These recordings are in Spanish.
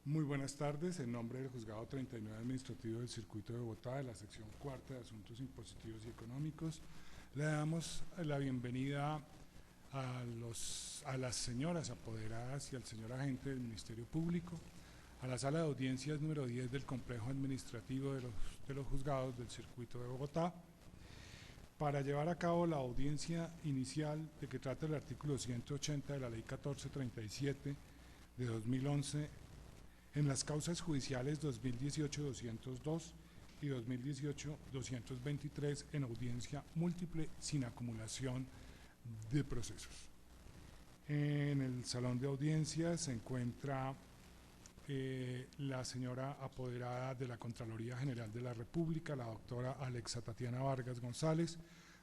Muy buenas tardes. En nombre del Juzgado 39 Administrativo del Circuito de Bogotá, de la sección cuarta de Asuntos Impositivos y Económicos, le damos la bienvenida a las señoras apoderadas y al señor agente del Ministerio Público a la sala de audiencias número 10 del Complejo Administrativo de los Juzgados del Circuito de Bogotá para llevar a cabo la audiencia inicial de que trata el artículo 180 de la Ley 1437 de 2011 en las causas judiciales 2018-202 y 2018-223 en audiencia múltiple sin acumulación de procesos. En el salón de audiencias se encuentra la señora apoderada de la Contraloría General de la República, la doctora Alexa Tatiana Vargas González,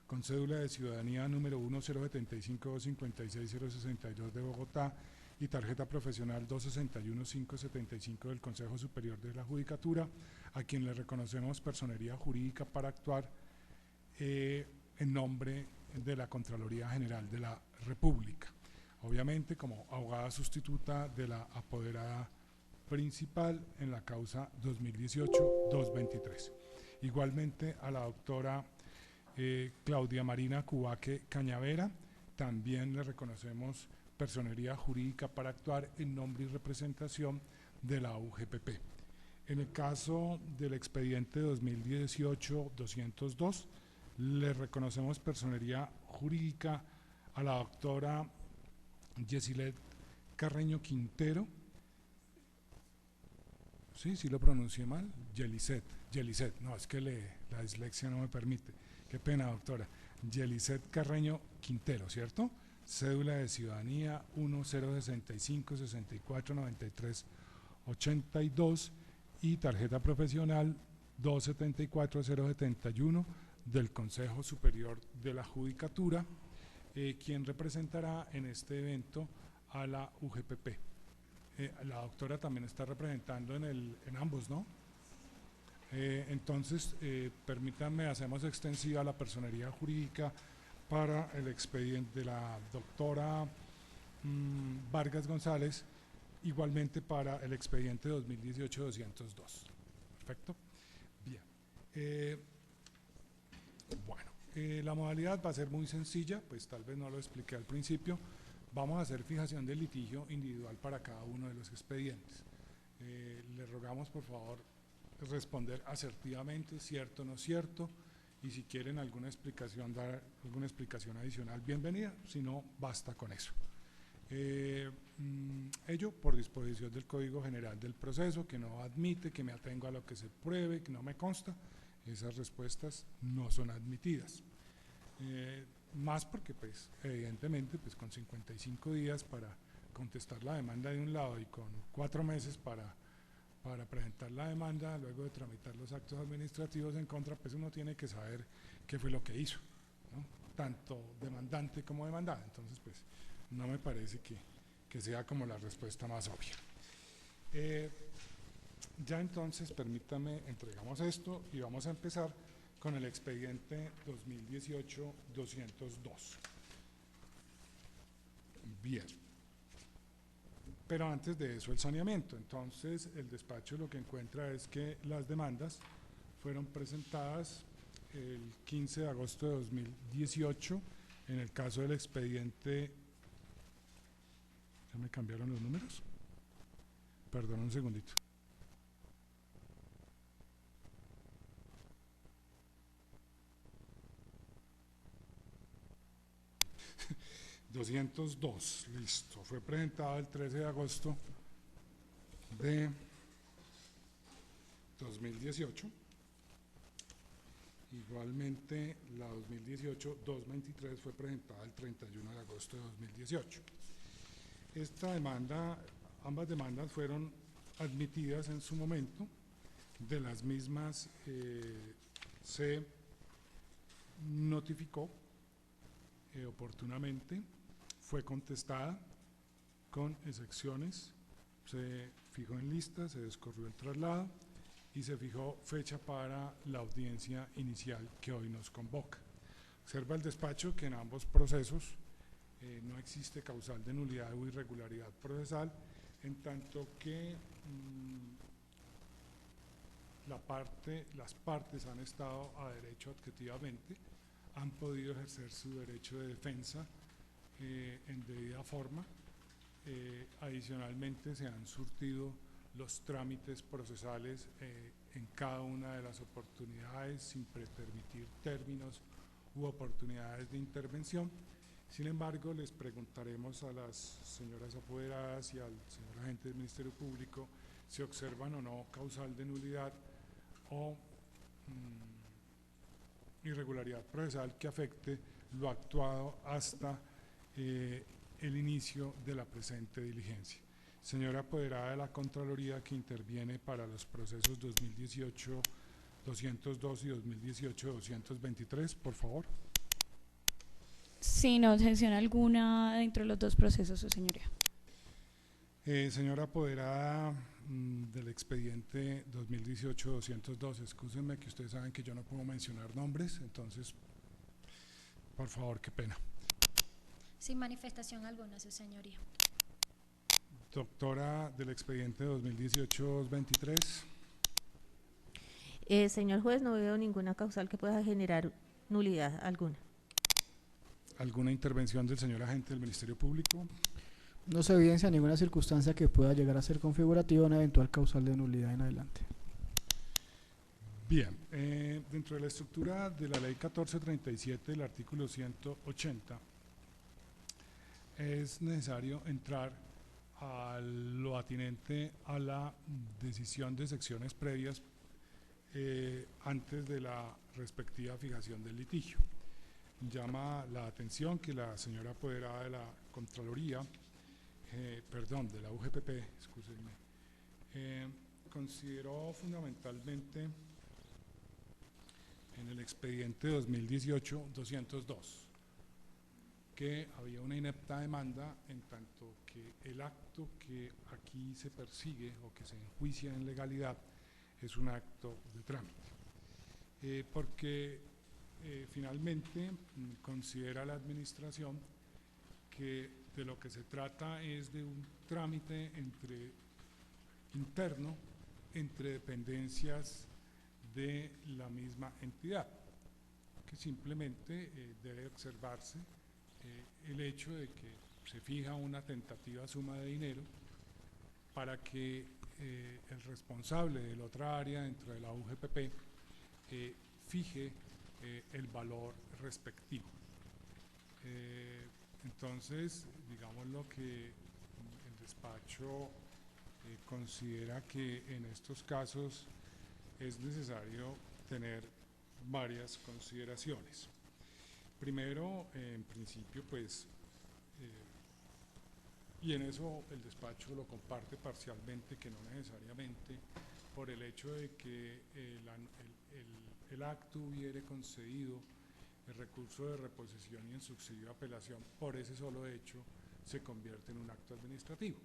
con cédula de ciudadanía número 1075256-062 de Bogotá y tarjeta profesional 261-575 del Consejo Superior de la Judicatura, a quien le reconocemos personería jurídica para actuar en nombre de la Contraloría General de la República, obviamente como abogada sustituta de la apoderada principal en la causa 2018-223. Igualmente a la doctora Claudia Marina Cubaque Cañavera, también le reconocemos personería jurídica para actuar en nombre y representación de la UGPP. En el caso del expediente 2018-202, le reconocemos personería jurídica a la doctora Yesilet Carreño Quintero. Sí lo pronuncié mal, Yeliset, no, es que la dislexia no me permite, qué pena doctora, Yeliset Carreño Quintero, ¿cierto? Cédula de ciudadanía 1065-6493-82 y tarjeta profesional 274-071 del Consejo Superior de la Judicatura, quien representará en este evento a la UGPP. La doctora también está representando en ambos, ¿no? Entonces, permítanme, hacemos extensiva la personería jurídica para el expediente de la doctora Vargas González, igualmente para el expediente 2018-202. Perfecto. Bien. La modalidad va a ser muy sencilla, pues tal vez no lo expliqué al principio. Vamos a hacer fijación del litigio individual para cada uno de los expedientes. Le rogamos, por favor, responder asertivamente, cierto o no cierto, y si quieren alguna explicación, dar alguna explicación adicional, bienvenida, si no, basta con eso. Ello por disposición del Código General del Proceso, que no admite que me atengo a lo que se pruebe, que no me consta, esas respuestas no son admitidas. Más porque, pues, evidentemente, pues, con 55 días para contestar la demanda de un lado y con 4 meses para presentar la demanda, luego de tramitar los actos administrativos en contra, pues uno tiene que saber qué fue lo que hizo, ¿no? Tanto demandante como demandada. Entonces, pues, no me parece que sea como la respuesta más obvia. Ya entonces, permítame, entregamos esto y vamos a empezar con el expediente 2018-202. Bien. Pero antes de eso, el saneamiento. Entonces, el despacho lo que encuentra es que las demandas fueron presentadas el 15 de agosto de 2018 en el caso del expediente. ¿Ya me cambiaron los números? Perdón un segundito. ...202, listo. Fue presentada el 13 de agosto de 2018. Igualmente, la 2018-223 fue presentada el 31 de agosto de 2018. Esta demanda, ambas demandas fueron admitidas en su momento. De las mismas se notificó oportunamente, fue contestada con excepciones, se fijó en lista, se descorrió el traslado y se fijó fecha para la audiencia inicial que hoy nos convoca. Observa el despacho que en ambos procesos no existe causal de nulidad o irregularidad procesal en tanto que las partes han estado a derecho objetivamente, han podido ejercer su derecho de defensa en debida forma. Adicionalmente se han surtido los trámites procesales en cada una de las oportunidades sin pretermitir términos u oportunidades de intervención. Sin embargo, les preguntaremos a las señoras apoderadas y al señor agente del Ministerio Público si observan o no causal de nulidad o irregularidad procesal que afecte lo actuado hasta el inicio de la presente diligencia. Señora apoderada de la Contraloría que interviene para los procesos 2018-202 y 2018-223, por favor. Sí, no objeción alguna dentro de los dos procesos, su señoría. Señora apoderada del expediente 2018-202, excúsenme que ustedes saben que yo no puedo mencionar nombres, entonces, por favor, qué pena. Sin manifestación alguna, su señoría. Doctora del expediente 2018-23. Señor juez, no veo ninguna causal que pueda generar nulidad alguna. ¿Alguna intervención del señor agente del Ministerio Público? No se evidencia ninguna circunstancia que pueda llegar a ser configurativa de una eventual causal de nulidad en adelante. Bien, dentro de la estructura de la ley 1437 del artículo 180 es necesario entrar a lo atinente a la decisión de secciones previas antes de la respectiva fijación del litigio. Llama la atención que la señora apoderada de la Contraloría, de la UGPP, excúsenme, consideró fundamentalmente en el expediente 2018-202 que había una inepta demanda en tanto que el acto que aquí se persigue o que se enjuicia en legalidad es un acto de trámite, porque finalmente considera la administración que de lo que se trata es de un trámite interno entre dependencias de la misma entidad, que simplemente debe observarse el hecho de que se fija una tentativa suma de dinero para que el responsable de la otra área dentro de la UGPP fije el valor respectivo. Entonces, digamos lo que el despacho considera que en estos casos es necesario tener varias consideraciones. Primero, en principio, pues, y en eso el despacho lo comparte parcialmente, que no necesariamente por el hecho de que el acto hubiere concedido el recurso de reposición y en subsidio de apelación, por ese solo hecho se convierte en un acto administrativo.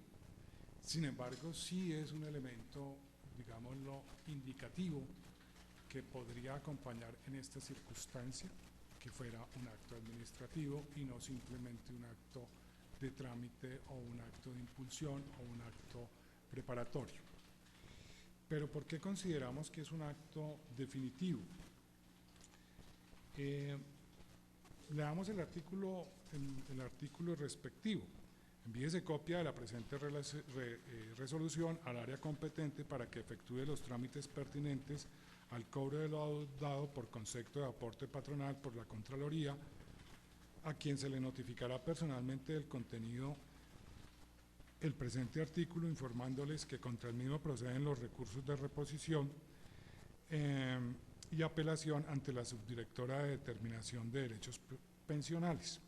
Sin embargo, sí es un elemento, digámoslo, indicativo que podría acompañar en esta circunstancia que fuera un acto administrativo y no simplemente un acto de trámite o un acto de impulsión o un acto preparatorio. Pero ¿por qué consideramos que es un acto definitivo? Leamos el artículo respectivo. Envíese copia de la presente resolución al área competente para que efectúe los trámites pertinentes al cobro de lo dado por concepto de aporte patronal por la Contraloría, a quien se le notificará personalmente del contenido el presente artículo, informándoles que contra el mismo proceden los recursos de reposición y apelación ante la subdirectora de determinación de derechos pensionales.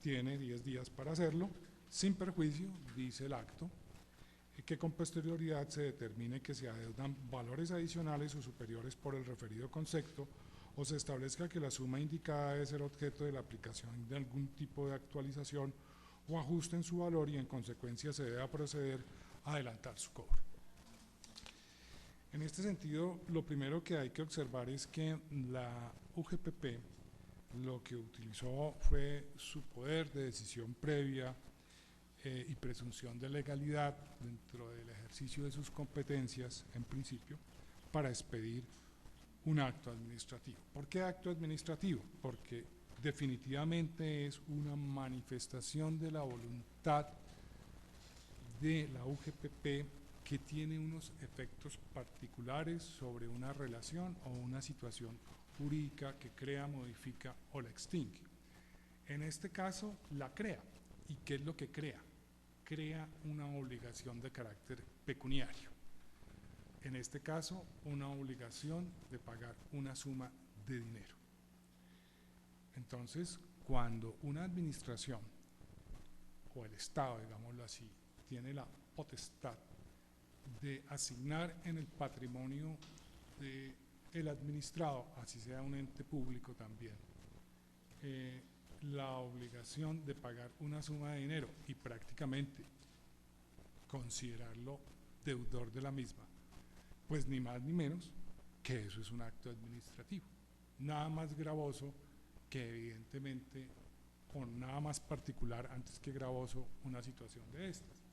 Tiene 10 días para hacerlo, sin perjuicio, dice el acto, que con posterioridad se determine que se adeudan valores adicionales o superiores por el referido concepto o se establezca que la suma indicada debe ser objeto de la aplicación de algún tipo de actualización o ajuste en su valor y en consecuencia se deba proceder a adelantar su cobro. En este sentido, lo primero que hay que observar es que la UGPP lo que utilizó fue su poder de decisión previa y presunción de legalidad dentro del ejercicio de sus competencias, en principio, para expedir un acto administrativo. ¿Por qué acto administrativo? Porque definitivamente es una manifestación de la voluntad de la UGPP que tiene unos efectos particulares sobre una relación o una situación jurídica que crea, modifica o la extingue. En este caso, la crea. ¿Y qué es lo que crea? Crea una obligación de carácter pecuniario. En este caso, una obligación de pagar una suma de dinero. Entonces, cuando una administración o el Estado, digámoslo así, tiene la potestad de asignar en el patrimonio del administrado, así sea un ente público también, la obligación de pagar una suma de dinero y prácticamente considerarlo deudor de la misma, pues ni más ni menos que eso es un acto administrativo. Nada más gravoso que evidentemente, o nada más particular antes que gravoso, una situación de estas.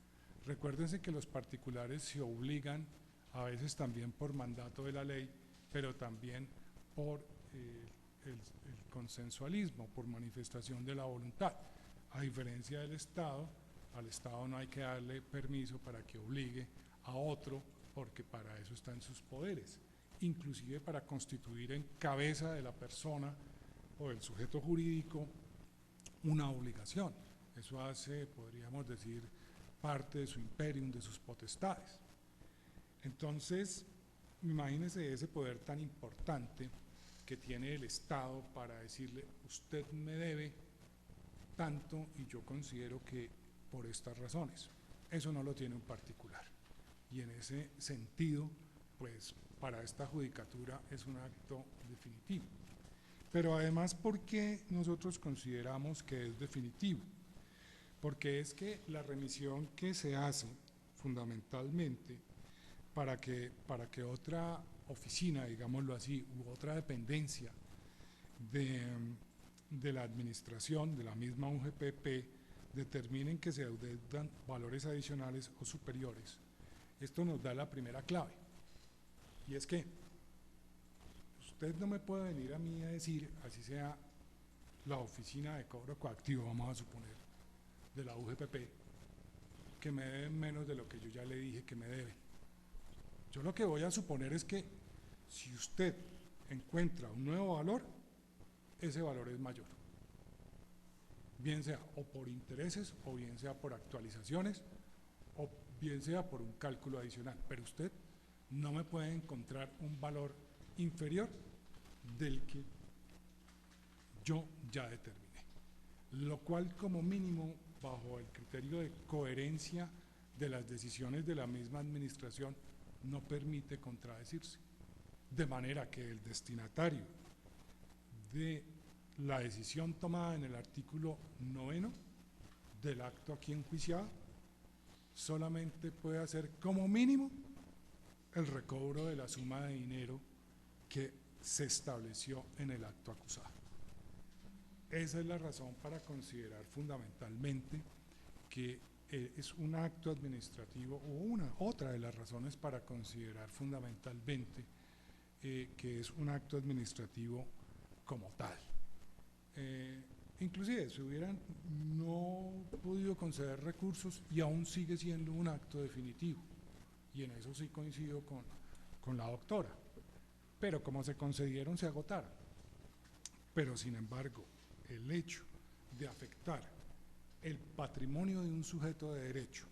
Recuérdense que los particulares se obligan, a veces también por mandato de la ley, pero también por el consensualismo, por manifestación de la voluntad. A diferencia del Estado, al Estado no hay que darle permiso para que obligue a otro, porque para eso están sus poderes, inclusive para constituir en cabeza de la persona o del sujeto jurídico una obligación. Eso hace, podríamos decir, parte de su imperium, de sus potestades. Entonces, imagínense ese poder tan importante que tiene el Estado para decirle, usted me debe tanto y yo considero que por estas razones. Eso no lo tiene un particular. Y en ese sentido, pues para esta judicatura es un acto definitivo. Pero además, ¿por qué nosotros consideramos que es definitivo? Porque es que la remisión que se hace fundamentalmente para que otra oficina, digámoslo así, u otra dependencia de la administración, de la misma UGPP, determinen que se adeudan valores adicionales o superiores. Esto nos da la primera clave, y es que usted no me puede venir a mí a decir, así sea la oficina de cobro coactivo, vamos a suponer, de la UGPP, que me deben menos de lo que yo ya le dije que me deben. Yo lo que voy a suponer es que si usted encuentra un nuevo valor, ese valor es mayor. Bien sea o por intereses, o bien sea por actualizaciones, o bien sea por un cálculo adicional. Pero usted no me puede encontrar un valor inferior del que yo ya determiné. Lo cual, como mínimo, bajo el criterio de coherencia de las decisiones de la misma administración, no permite contradecirse, de manera que el destinatario de la decisión tomada en el artículo 9 del acto aquí enjuiciado solamente puede hacer como mínimo el recobro de la suma de dinero que se estableció en el acto acusado. Esa es la razón para considerar fundamentalmente que es un acto administrativo, o otra de las razones para considerar fundamentalmente que es un acto administrativo como tal. Inclusive se hubieran no podido conceder recursos y aún sigue siendo un acto definitivo, y en eso sí coincido con la doctora, pero como se concedieron se agotaron. Pero sin embargo, el hecho de afectar el patrimonio de un sujeto de derecho,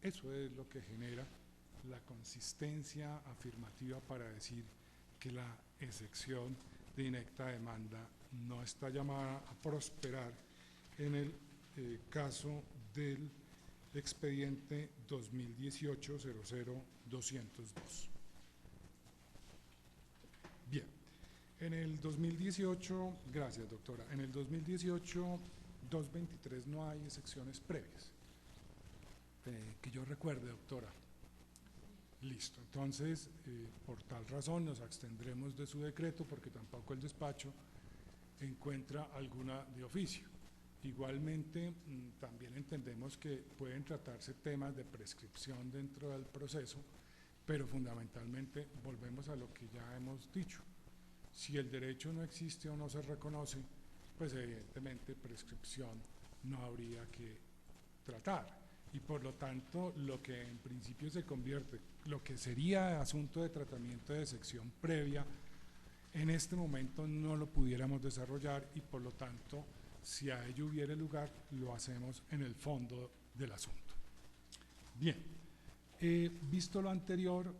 eso es lo que genera la consistencia afirmativa para decir que la excepción de inecta demanda no está llamada a prosperar en el caso del expediente 2018-00-202. Bien, en el 2018, gracias doctora, en el 2018-223 no hay excepciones previas, que yo recuerde, doctora. Listo, entonces, por tal razón nos abstendremos de su decreto porque tampoco el despacho encuentra alguna de oficio. Igualmente, también entendemos que pueden tratarse temas de prescripción dentro del proceso, pero fundamentalmente volvemos a lo que ya hemos dicho. Si el derecho no existe o no se reconoce, pues evidentemente prescripción no habría que tratar. Y por lo tanto, lo que en principio se convierte, lo que sería asunto de tratamiento de sección previa, en este momento no lo pudiéramos desarrollar y por lo tanto, si a ello hubiera lugar, lo hacemos en el fondo del asunto. Bien, visto lo anterior,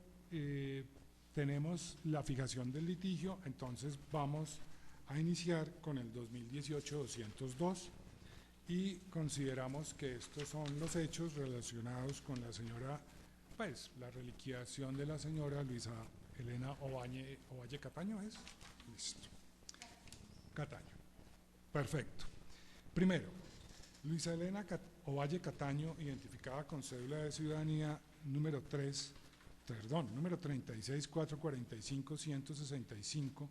tenemos la fijación del litigio, entonces vamos a iniciar con el 2018-202 y consideramos que estos son los hechos relacionados con la señora, pues la reliquidación de la señora Luisa Elena Ovalle Cataño, ¿es? Listo. Cataño. Perfecto. Primero, Luisa Elena Ovalle Cataño, identificada con cédula de ciudadanía número 36-445-165,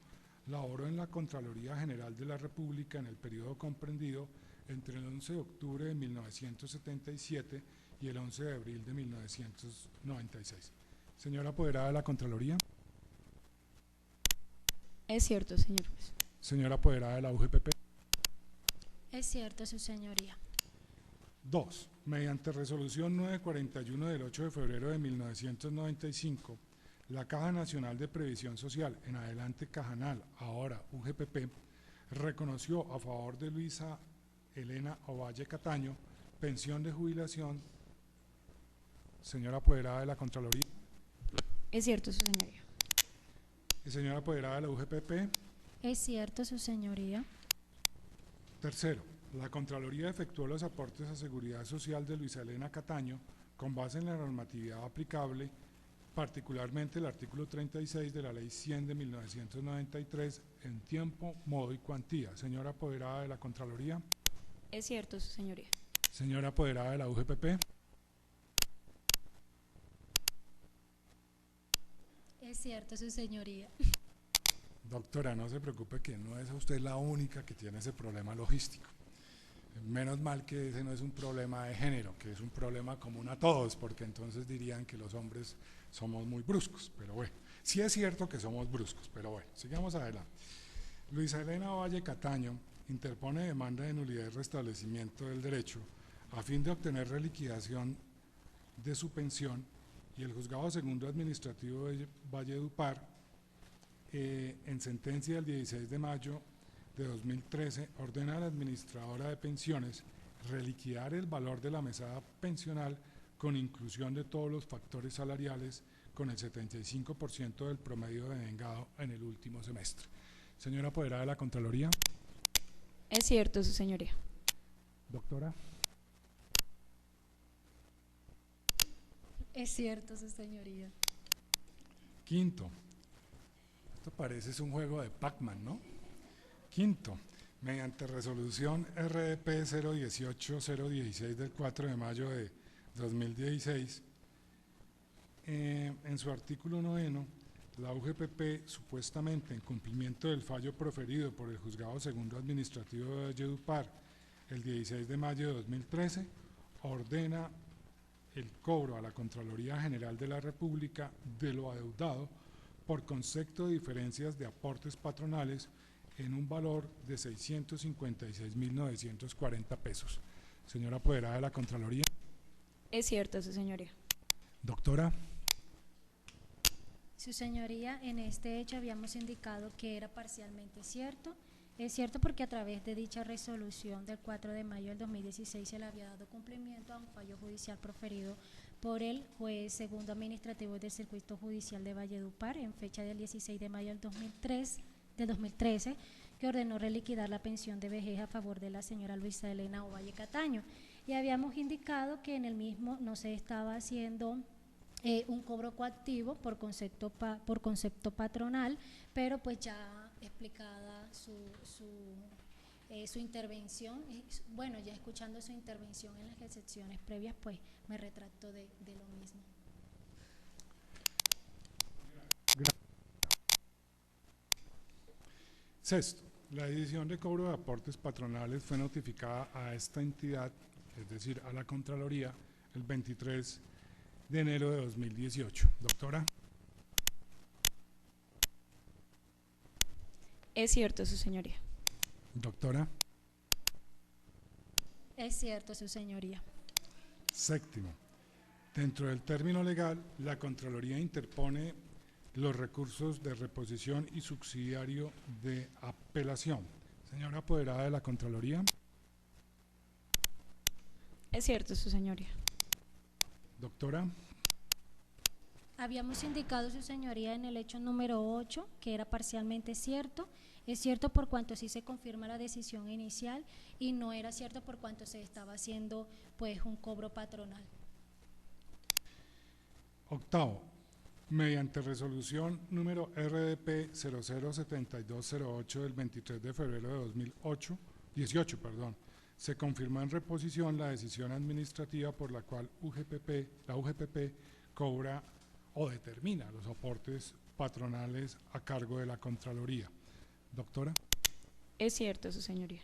laboró en la Contraloría General de la República en el periodo comprendido entre el 11 de octubre de 1977 y el 11 de abril de 1996. Señora apoderada de la Contraloría. Es cierto, señor juez. Señora apoderada de la UGPP. Es cierto, su señoría. 2. Mediante resolución 941 del 8 de febrero de 1995, la Caja Nacional de Previsión Social, en adelante Cajanal, ahora UGPP, reconoció a favor de Luisa Elena Ovalle Cataño pensión de jubilación. Señora apoderada de la Contraloría. Es cierto, su señoría. Señora apoderada de la UGPP. Es cierto, su señoría. Tercero, la Contraloría efectuó los aportes a seguridad social de Luisa Elena Cataño con base en la normatividad aplicable, particularmente el artículo 36 de la Ley 100 de 1993, en tiempo, modo y cuantía. Señora apoderada de la Contraloría. Es cierto, su señoría. Señora apoderada de la UGPP. Es cierto, su señoría. Doctora, no se preocupe que no es usted la única que tiene ese problema logístico. Menos mal que ese no es un problema de género, que es un problema común a todos, porque entonces dirían que los hombres somos muy bruscos, pero bueno, sí es cierto que somos bruscos, pero bueno, sigamos adelante. Luisa Elena Ovalle Cataño interpone demanda de nulidad y restablecimiento del derecho a fin de obtener reliquidación de su pensión y el Juzgado Segundo Administrativo de Valledupar, en sentencia del 16 de mayo de 2013, ordena a la administradora de pensiones reliquidar el valor de la mesada pensional con inclusión de todos los factores salariales con el 75% del promedio devengado en el último semestre. Señora apoderada de la Contraloría. Es cierto, su señoría. Doctora. Es cierto, su señoría. Quinto, esto parece es un juego de Pac-Man, ¿no? Quinto, mediante resolución RDP 018-016 del 4 de mayo de 2016, en su artículo 9, la UGPP, supuestamente en cumplimiento del fallo proferido por el Juzgado Segundo Administrativo de Valledupar el 16 de mayo de 2013, ordena el cobro a la Contraloría General de la República de lo adeudado por concepto de diferencias de aportes patronales en un valor de 656.940 pesos. Señora apoderada de la Contraloría. Es cierto, su señoría. Doctora. Su señoría, en este hecho habíamos indicado que era parcialmente cierto. Es cierto porque a través de dicha resolución del 4 de mayo del 2016 se le había dado cumplimiento a un fallo judicial proferido por el juez segundo administrativo del Circuito Judicial de Valledupar en fecha del 16 de mayo del 2013, que ordenó reliquidar la pensión de vejez a favor de la señora Luisa Elena Ovalle Cataño. Y habíamos indicado que en el mismo no se estaba haciendo un cobro coactivo por concepto patronal, pero pues ya explicada su intervención, bueno, ya escuchando su intervención en las secciones previas, pues me retracto de lo mismo. Sexto, La decisión de cobro de aportes patronales fue notificada a esta entidad, es decir, a la Contraloría, el 23 de enero de 2018. Doctora. Es cierto, su señoría. Doctora. Es cierto, su señoría. Séptimo. Dentro del término legal, la Contraloría interpone los recursos de reposición y subsidiario de apelación. Señora apoderada de la Contraloría. Es cierto, su señoría. Doctora. Habíamos indicado, su señoría, en el hecho número 8 que era parcialmente cierto. Es cierto por cuanto sí se confirma la decisión inicial y no era cierto por cuanto se estaba haciendo pues un cobro patronal. Octavo, mediante resolución número RDP 007208 del 23 de febrero de 2018, se confirmó en reposición la decisión administrativa por la cual la UGPP cobra o determina los aportes patronales a cargo de la Contraloría. Doctora. Es cierto, su señoría.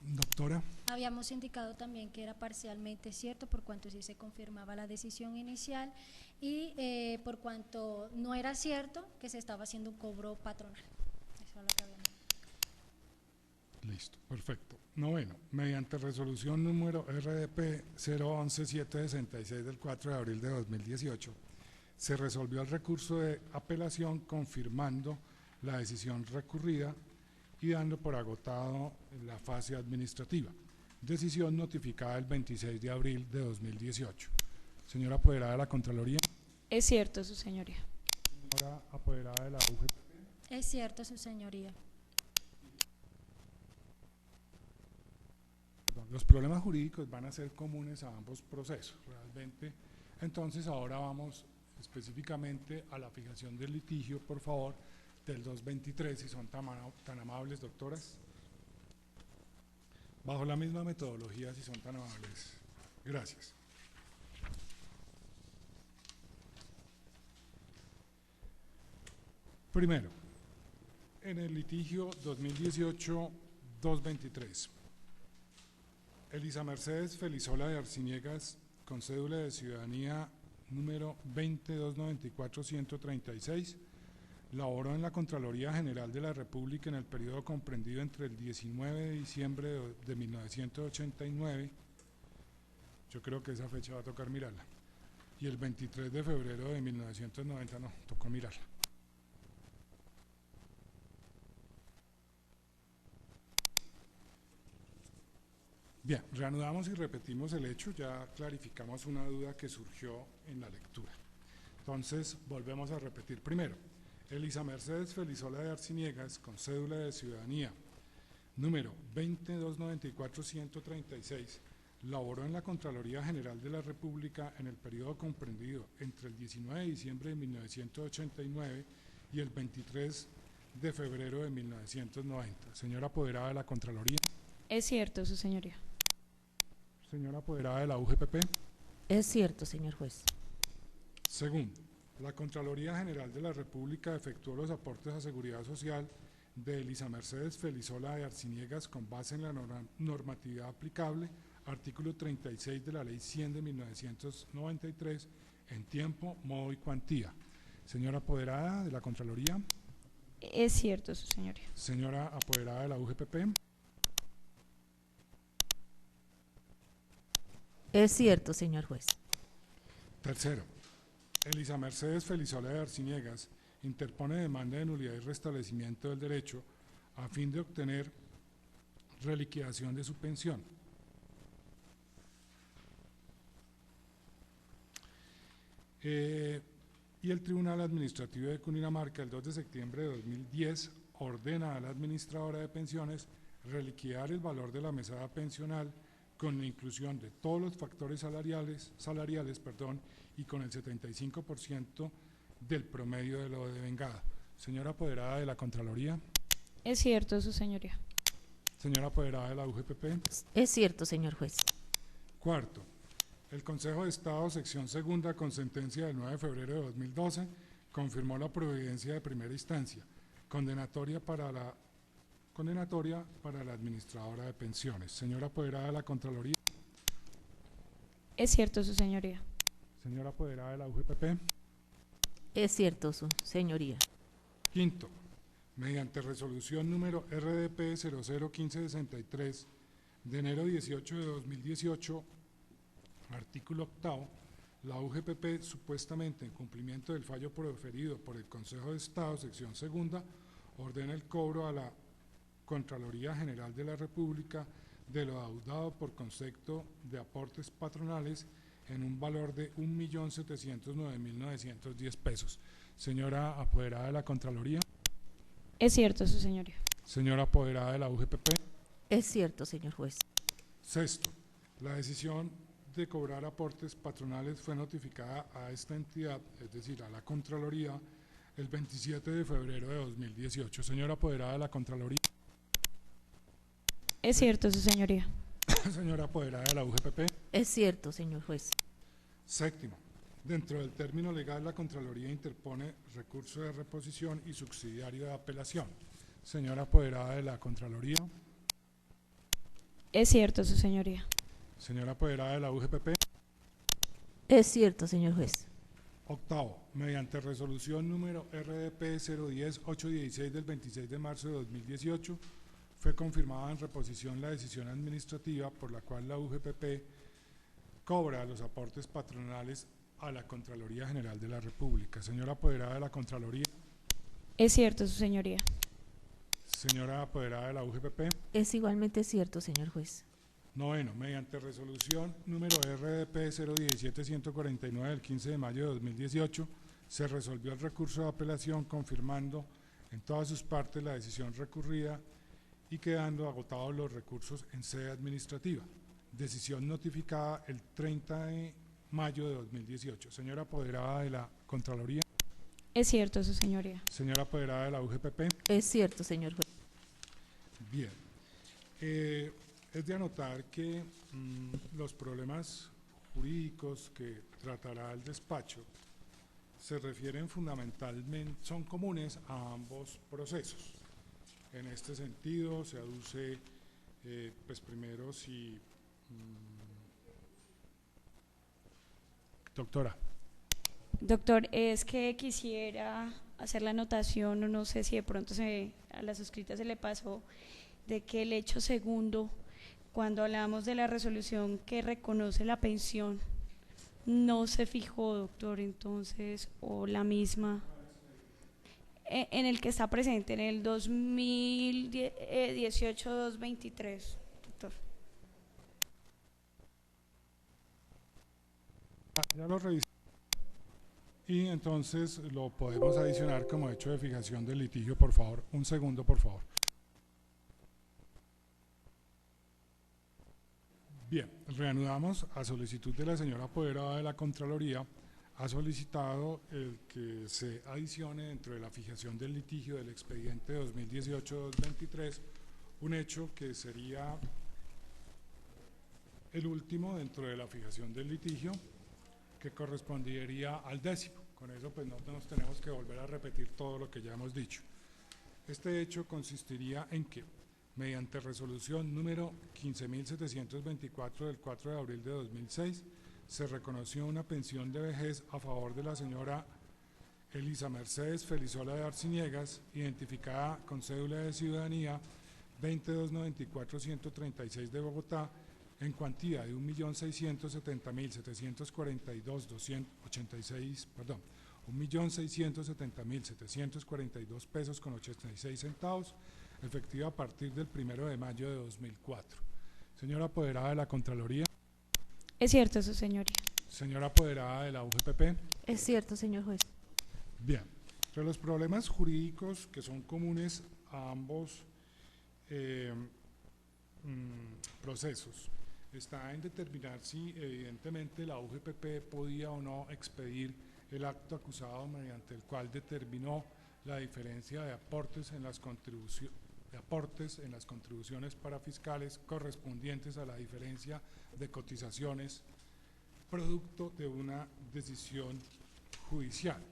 Doctora. Habíamos indicado también que era parcialmente cierto por cuanto sí se confirmaba la decisión inicial y por cuanto no era cierto que se estaba haciendo un cobro patronal. Eso es lo que habíamos. Listo, perfecto. Noveno, mediante resolución número RDP 011766 del 4 de abril de 2018, se resolvió el recurso de apelación confirmando la decisión recurrida y dando por agotado la fase administrativa. Decisión notificada el 26 de abril de 2018. Señora apoderada de la Contraloría. Es cierto, su señoría. Señora apoderada de la UGPP. Es cierto, su señoría. Los problemas jurídicos van a ser comunes a ambos procesos, realmente. Entonces ahora vamos específicamente a la fijación del litigio, por favor, del 223, si son tan amables, doctoras. Bajo la misma metodología, si son tan amables. Gracias. Primero, en el litigio 2018-223, Elisa Mercedes Felizola de Arciniegas, con cédula de ciudadanía número 2294136, laboró en la Contraloría General de la República en el periodo comprendido entre el 19 de diciembre de 1989, yo creo que esa fecha va a tocar mirarla, y el 23 de febrero de 1990, no, tocó mirarla. Bien, reanudamos y repetimos el hecho, ya clarificamos una duda que surgió en la lectura. Entonces, volvemos a repetir primero. Elisa Mercedes Felizola de Arciniegas, con cédula de ciudadanía número 2294136, laboró en la Contraloría General de la República en el periodo comprendido entre el 19 de diciembre de 1989 y el 23 de febrero de 1990. Señora apoderada de la Contraloría. Es cierto, su señoría. Señora apoderada de la UGPP. Es cierto, señor juez. Segundo, la Contraloría General de la República efectuó los aportes a Seguridad Social de Elisa Mercedes Felizola de Arciniegas con base en la normatividad aplicable, artículo 36 de la Ley 100 de 1993, en tiempo, modo y cuantía. Señora apoderada de la Contraloría. Es cierto, su señoría. Señora apoderada de la UGPP. Es cierto, señor juez. Tercero, Elisa Mercedes Felizola de Arciniegas interpone demanda de nulidad y restablecimiento del derecho a fin de obtener reliquidación de su pensión. Y el Tribunal Administrativo de Cundinamarca, el 2 de septiembre de 2010, ordena a la administradora de pensiones reliquidar el valor de la mesada pensional con la inclusión de todos los factores salariales, y con el 75% del promedio de lo devengado. Señora apoderada de la Contraloría. Es cierto, su señoría. Señora apoderada de la UGPP. Es cierto, señor juez. Cuarto, el Consejo de Estado, sección segunda, con sentencia del 9 de febrero de 2012, confirmó la providencia de primera instancia, condenatoria para la condenatoria para la administradora de pensiones. Señora apoderada de la Contraloría. Es cierto, su señoría. Señora apoderada de la UGPP. Es cierto, su señoría. Quinto, mediante resolución número RDP 001563 de enero 18 de 2018, artículo octavo, la UGPP, supuestamente en cumplimiento del fallo proferido por el Consejo de Estado, sección segunda, ordena el cobro a la Contraloría General de la República de lo adeudado por concepto de aportes patronales en un valor de 1.709.910 pesos. Señora apoderada de la Contraloría. Es cierto, su señoría. Señora apoderada de la UGPP. Es cierto, señor juez. Sexto, la decisión de cobrar aportes patronales fue notificada a esta entidad, es decir, a la Contraloría, el 27 de febrero de 2018. Señora apoderada de la Contraloría. Es cierto, su señoría. Señora apoderada de la UGPP. Es cierto, señor juez. Séptimo, dentro del término legal, la Contraloría interpone recurso de reposición y subsidiario de apelación. Señora apoderada de la Contraloría. Es cierto, su señoría. Señora apoderada de la UGPP. Es cierto, señor juez. Octavo, mediante resolución número RDP 010-816 del 26 de marzo de 2018, fue confirmada en reposición la decisión administrativa por la cual la UGPP cobra los aportes patronales a la Contraloría General de la República. Señora apoderada de la Contraloría. Es cierto, su señoría. Señora apoderada de la UGPP. Es igualmente cierto, señor juez. Noveno, mediante resolución número RDP 017-149 del 15 de mayo de 2018, se resolvió el recurso de apelación confirmando en todas sus partes la decisión recurrida y quedando agotados los recursos en sede administrativa. Decisión notificada el 30 de mayo de 2018. Señora apoderada de la Contraloría. Es cierto, su señoría. Señora apoderada de la UGPP. Es cierto, señor juez. Bien. Es de anotar que los problemas jurídicos que tratará el despacho se refieren fundamentalmente, son comunes a ambos procesos. En este sentido se aduce, pues primero si, doctora. Doctor, es que quisiera hacer la anotación, o no sé si de pronto a la suscrita se le pasó, de que el hecho segundo, cuando hablamos de la resolución que reconoce la pensión, no se fijó, doctor, entonces, o la misma, en el que está presente, en el 2018-223, doctor. Ya lo revisé. Y entonces lo podemos adicionar como hecho de fijación del litigio, por favor. Un segundo, por favor. Bien, reanudamos. A solicitud de la señora apoderada de la Contraloría, ha solicitado el que se adicione dentro de la fijación del litigio del expediente 2018-223 un hecho que sería el último dentro de la fijación del litigio, que correspondería al 10º. Con eso pues no nos tenemos que volver a repetir todo lo que ya hemos dicho. Este hecho consistiría en que, mediante resolución número 15.724 del 4 de abril de 2006, se reconoció una pensión de vejez a favor de la señora Elisa Mercedes Felizola de Arciniegas, identificada con cédula de ciudadanía 2294-136 de Bogotá, en cuantía de 1.670.742 pesos con 86 centavos, efectiva a partir del 1 de mayo de 2004. Señora apoderada de la Contraloría. Es cierto, su señoría. Señora apoderada de la UGPP. Es cierto, señor juez. Bien, entre los problemas jurídicos que son comunes a ambos procesos está en determinar si evidentemente la UGPP podía o no expedir el acto acusado mediante el cual determinó la diferencia de aportes en las contribuciones parafiscales correspondientes a la diferencia de cotizaciones producto de una decisión judicial.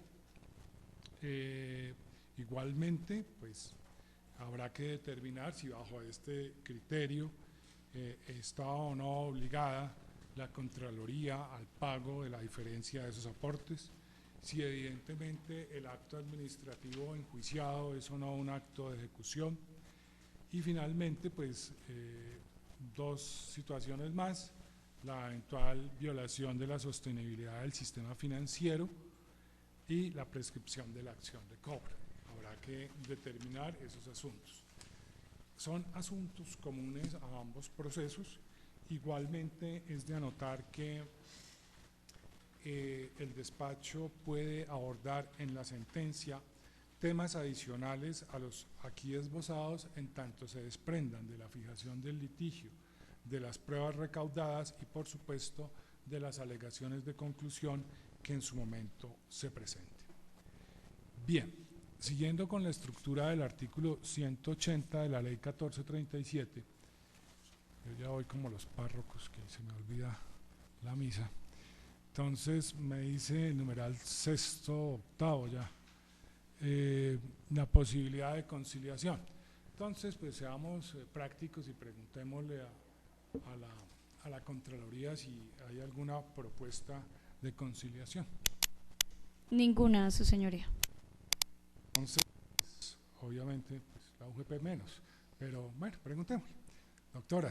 Igualmente, pues Habrá que determinar si bajo este criterio está o no obligada la Contraloría al pago de la diferencia de esos aportes, si evidentemente el acto administrativo enjuiciado es o no un acto de ejecución, y finalmente pues dos situaciones más: la eventual violación de la sostenibilidad del sistema financiero y la prescripción de la acción de cobro. Habrá que determinar esos asuntos. Son asuntos comunes a ambos procesos. Igualmente es de anotar que el despacho puede abordar en la sentencia temas adicionales a los aquí esbozados, en tanto se desprendan de la fijación del litigio, de las pruebas recaudadas y por supuesto de las alegaciones de conclusión que en su momento se presenten. Bien, siguiendo con la estructura del artículo 180 de la Ley 1437, yo ya voy como los párrocos que se me olvida la misa. Entonces me dice el numeral sexto, octavo ya, la posibilidad de conciliación. Entonces pues seamos prácticos y preguntémosle a la Contraloría si hay alguna propuesta de conciliación. Ninguna, su señoría. Entonces, pues, obviamente pues, la UGP menos, pero bueno, preguntemos. Doctora.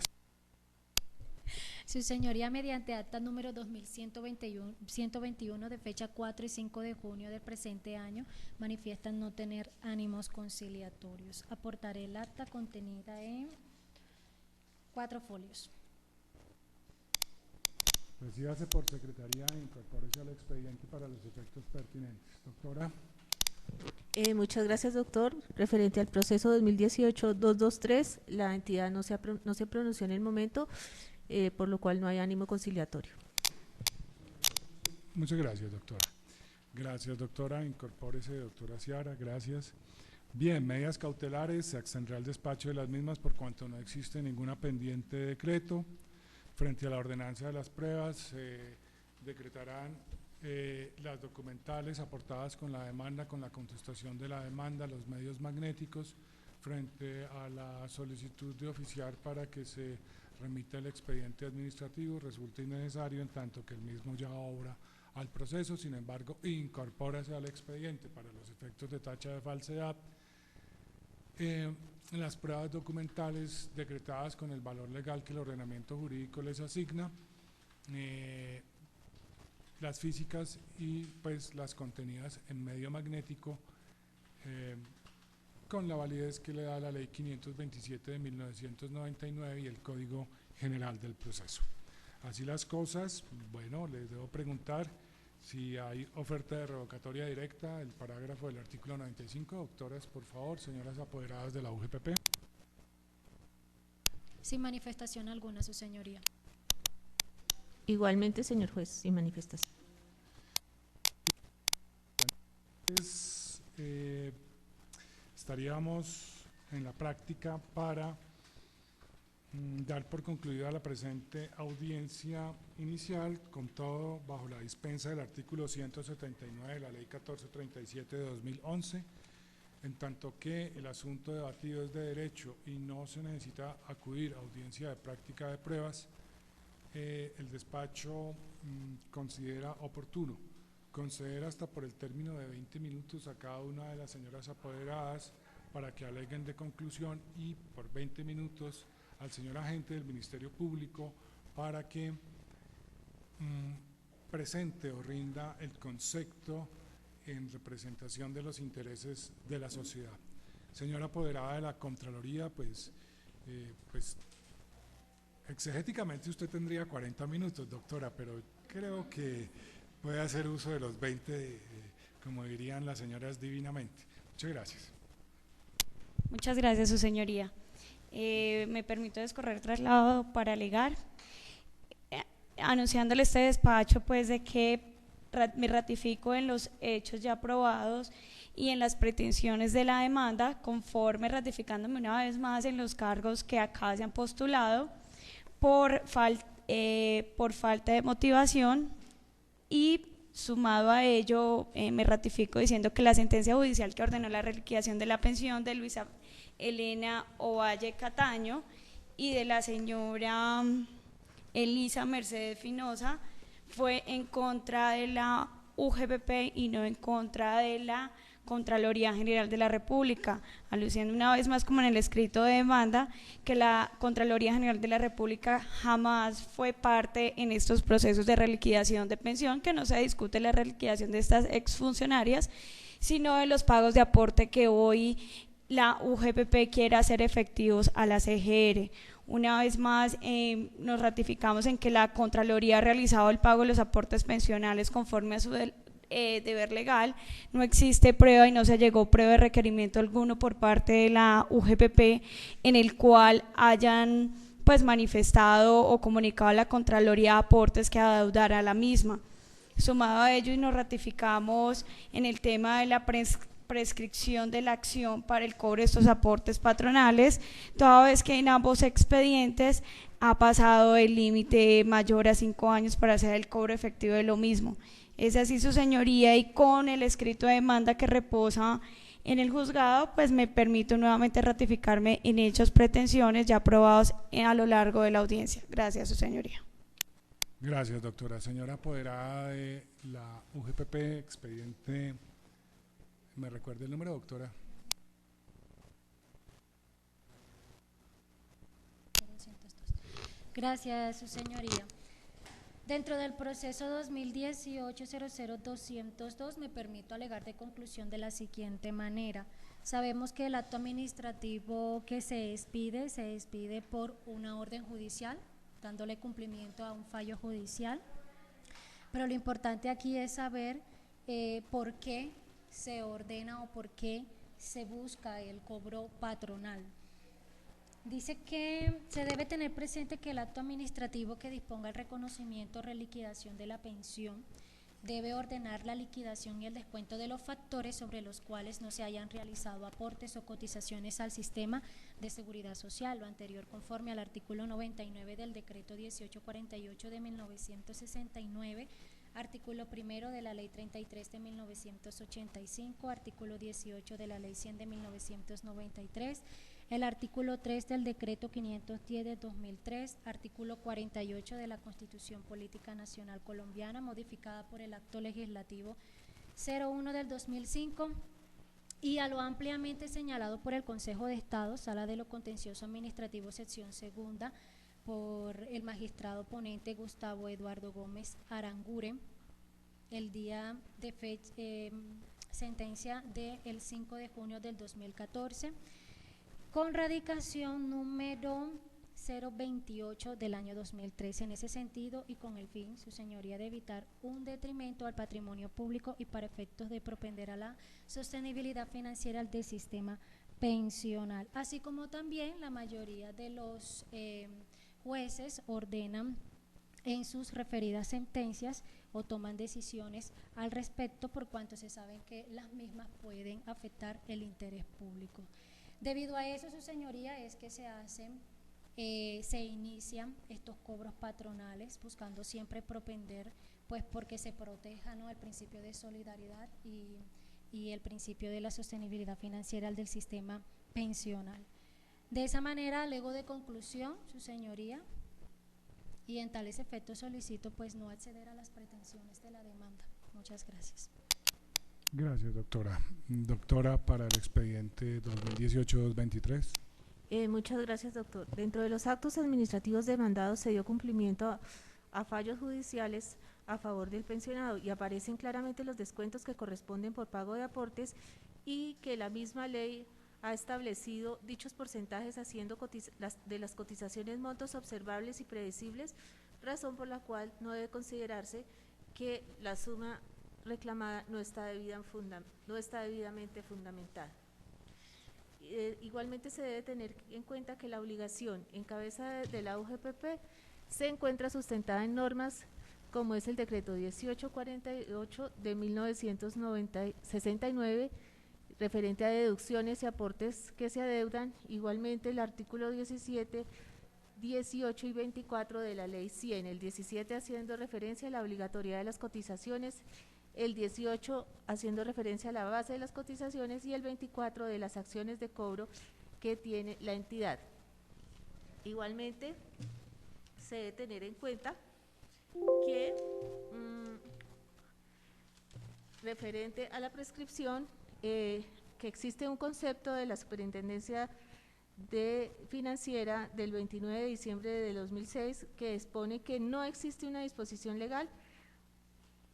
Su señoría, mediante acta número 2121 de fecha 4 y 5 de junio del presente año, manifiestan no tener ánimos conciliatorios. Aportaré el acta contenida en 4 folios. Recíbase por secretaría e incorpórese al expediente para los efectos pertinentes. Doctora. Muchas gracias, doctor. Referente al proceso 2018-223, la entidad no se pronunció en el momento, por lo cual no hay ánimo conciliatorio. Muchas gracias, doctora. Gracias, doctora. Incorpórese, doctora Ciara. Gracias. Bien, medidas cautelares. Se extendrá el despacho de las mismas por cuanto no existe ninguna pendiente de decreto. Frente a la ordenanza de las pruebas, se decretarán las documentales aportadas con la demanda, con la contestación de la demanda, los medios magnéticos, frente a la solicitud de oficiar para que se remita el expediente administrativo, resulta innecesario en tanto que el mismo ya obra al proceso. Sin embargo, incorpórase al expediente para los efectos de tacha de falsedad las pruebas documentales decretadas con el valor legal que el ordenamiento jurídico les asigna, las físicas y pues las contenidas en medio magnético con la validez que le da la Ley 527 de 1999 y el Código General del Proceso. Así las cosas, bueno, les debo preguntar si hay oferta de revocatoria directa, el parágrafo del artículo 95. Doctoras, por favor, señoras apoderadas de la UGPP. Sin manifestación alguna, su señoría. Igualmente, señor juez, sin manifestación. Entonces, estaríamos en la práctica para dar por concluida la presente audiencia inicial, con todo bajo la dispensa del artículo 179 de la Ley 1437 de 2011, en tanto que el asunto debatido es de derecho y no se necesita acudir a audiencia de práctica de pruebas. El despacho considera oportuno conceder hasta por el término de 20 minutos a cada una de las señoras apoderadas para que aleguen de conclusión, y por 20 minutos al señor agente del Ministerio Público para que presente o rinda el concepto en representación de los intereses de la sociedad. Señora apoderada de la Contraloría, pues exegéticamente usted tendría 40 minutos, doctora, pero creo que puede hacer uso de los 20, como dirían las señoras, divinamente. Muchas gracias. Muchas gracias, su señoría. Me permito descorrer traslado para alegar, anunciándole este despacho pues de que me ratifico en los hechos ya aprobados y en las pretensiones de la demanda, conforme ratificándome una vez más en los cargos que acá se han postulado por falta de motivación y Sumado a ello, me ratifico diciendo que la sentencia judicial que ordenó la reliquidación de la pensión de Luisa Elena Ovalle Cataño y de la señora Elisa Mercedes Finosa fue en contra de la UGPP y no en contra de la Contraloría General de la República, aludiendo una vez más, como en el escrito de demanda, que la Contraloría General de la República jamás fue parte en estos procesos de reliquidación de pensión, que no se discute la reliquidación de estas exfuncionarias, sino de los pagos de aporte que hoy la UGPP quiere hacer efectivos a la CGR. Una vez más, nos ratificamos en que la Contraloría ha realizado el pago de los aportes pensionales conforme a su deber legal. No existe prueba y no se llegó prueba de requerimiento alguno por parte de la UGPP en el cual hayan pues manifestado o comunicado a la Contraloría aportes que adeudara a la misma. Sumado a ello, y nos ratificamos en el tema de la prescripción de la acción para el cobro de estos aportes patronales, toda vez que en ambos expedientes ha pasado el límite mayor a 5 años para hacer el cobro efectivo de lo mismo. Es así, su señoría, y con el escrito de demanda que reposa en el juzgado, pues me permito nuevamente ratificarme en hechos pretensiones ya aprobados a lo largo de la audiencia. Gracias, su señoría. Gracias, doctora. Señora apoderada de la UGPP, expediente, ¿me recuerda el número, doctora? Gracias, su señoría. Dentro del proceso 2018-00-202 me permito alegar de conclusión de la siguiente manera. Sabemos que el acto administrativo que se despide por una orden judicial, dándole cumplimiento a un fallo judicial, pero lo importante aquí es saber por qué se ordena o por qué se busca el cobro patronal. Dice que se debe tener presente que el acto administrativo que disponga el reconocimiento o reliquidación de la pensión debe ordenar la liquidación y el descuento de los factores sobre los cuales no se hayan realizado aportes o cotizaciones al sistema de seguridad social, lo anterior conforme al artículo 99 del decreto 1848 de 1969, artículo primero de la ley 33 de 1985, artículo 18 de la ley 100 de 1993, el artículo 3 del decreto 510 de 2003, artículo 48 de la Constitución Política Nacional Colombiana, modificada por el acto legislativo 01 del 2005, y a lo ampliamente señalado por el Consejo de Estado, Sala de lo Contencioso Administrativo, sección segunda, por el magistrado ponente Gustavo Eduardo Gómez Aranguren, el día de sentencia del 5 de junio del 2014, con radicación número 028 del año 2013. En ese sentido y con el fin, su señoría, de evitar un detrimento al patrimonio público y para efectos de propender a la sostenibilidad financiera del sistema pensional, así como también la mayoría de los jueces ordenan en sus referidas sentencias o toman decisiones al respecto, por cuanto se saben que las mismas pueden afectar el interés público. Debido a eso, su señoría, es que se inician estos cobros patronales, buscando siempre propender, pues porque se proteja, ¿no?, el principio de solidaridad y el principio de la sostenibilidad financiera del sistema pensional. De esa manera, alego de conclusión, su señoría, y en tales efectos solicito pues no acceder a las pretensiones de la demanda. Muchas gracias. Gracias, doctora. Doctora, para el expediente 2018-223. Muchas gracias, doctor. Dentro de los actos administrativos demandados se dio cumplimiento a fallos judiciales a favor del pensionado y aparecen claramente los descuentos que corresponden por pago de aportes y que la misma ley ha establecido dichos porcentajes haciendo de las cotizaciones montos observables y predecibles, razón por la cual no debe considerarse que la suma reclamada no está debidamente fundamentada. Igualmente se debe tener en cuenta que la obligación en cabeza de la UGPP se encuentra sustentada en normas como es el decreto 1848 de 1969 referente a deducciones y aportes que se adeudan, igualmente el artículo 17 18 y 24 de la Ley 100, el 17 haciendo referencia a la obligatoriedad de las cotizaciones, el 18 haciendo referencia a la base de las cotizaciones y el 24 de las acciones de cobro que tiene la entidad. Igualmente, se debe tener en cuenta que referente a la prescripción, que existe un concepto de la Superintendencia Financiera del 29 de diciembre de 2006 que expone que no existe una disposición legal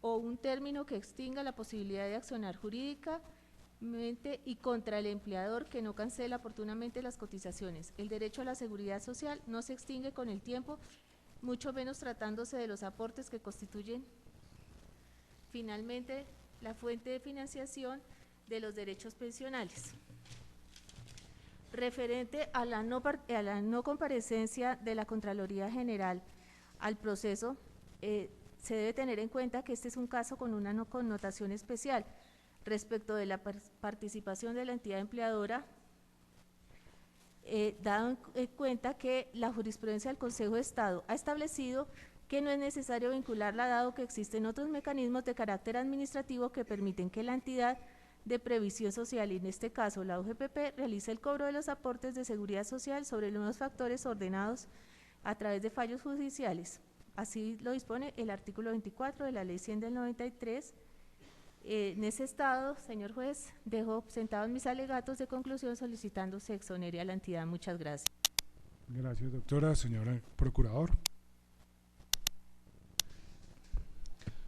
o un término que extinga la posibilidad de accionar jurídicamente y contra el empleador que no cancela oportunamente las cotizaciones. El derecho a la seguridad social no se extingue con el tiempo, mucho menos tratándose de los aportes que constituyen finalmente la fuente de financiación de los derechos pensionales. Referente a la no comparecencia de la Contraloría General al proceso, se debe tener en cuenta que este es un caso con una connotación especial respecto de la participación de la entidad empleadora, dado en cuenta que la jurisprudencia del Consejo de Estado ha establecido que no es necesario vincularla, dado que existen otros mecanismos de carácter administrativo que permiten que la entidad de previsión social, y en este caso la UGPP, realiza el cobro de los aportes de seguridad social sobre los nuevos factores ordenados a través de fallos judiciales. Así lo dispone el artículo 24 de la Ley 100 del 93. En ese estado, señor juez, dejo sentados mis alegatos de conclusión solicitando se exonere a la entidad. Muchas gracias. Gracias, doctora. Señora procurador.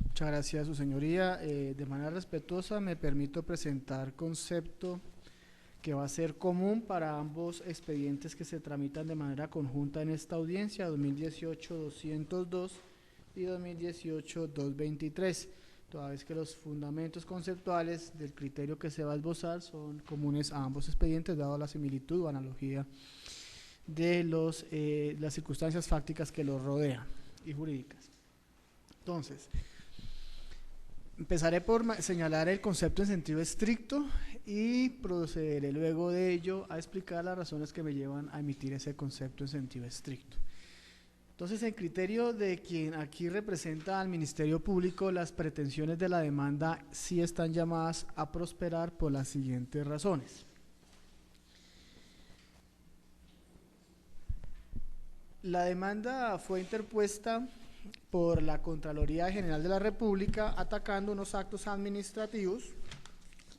Muchas gracias, su señoría. De manera respetuosa me permito presentar concepto que va a ser común para ambos expedientes que se tramitan de manera conjunta en esta audiencia, 2018-202 y 2018-223, toda vez que los fundamentos conceptuales del criterio que se va a esbozar son comunes a ambos expedientes, dado la similitud o analogía de las circunstancias fácticas que los rodean y jurídicas. Entonces, empezaré por señalar el concepto en sentido estricto y procederé luego de ello a explicar las razones que me llevan a emitir ese concepto en sentido estricto. Entonces, en criterio de quien aquí representa al Ministerio Público, las pretensiones de la demanda sí están llamadas a prosperar por las siguientes razones. La demanda fue interpuesta por la Contraloría General de la República atacando unos actos administrativos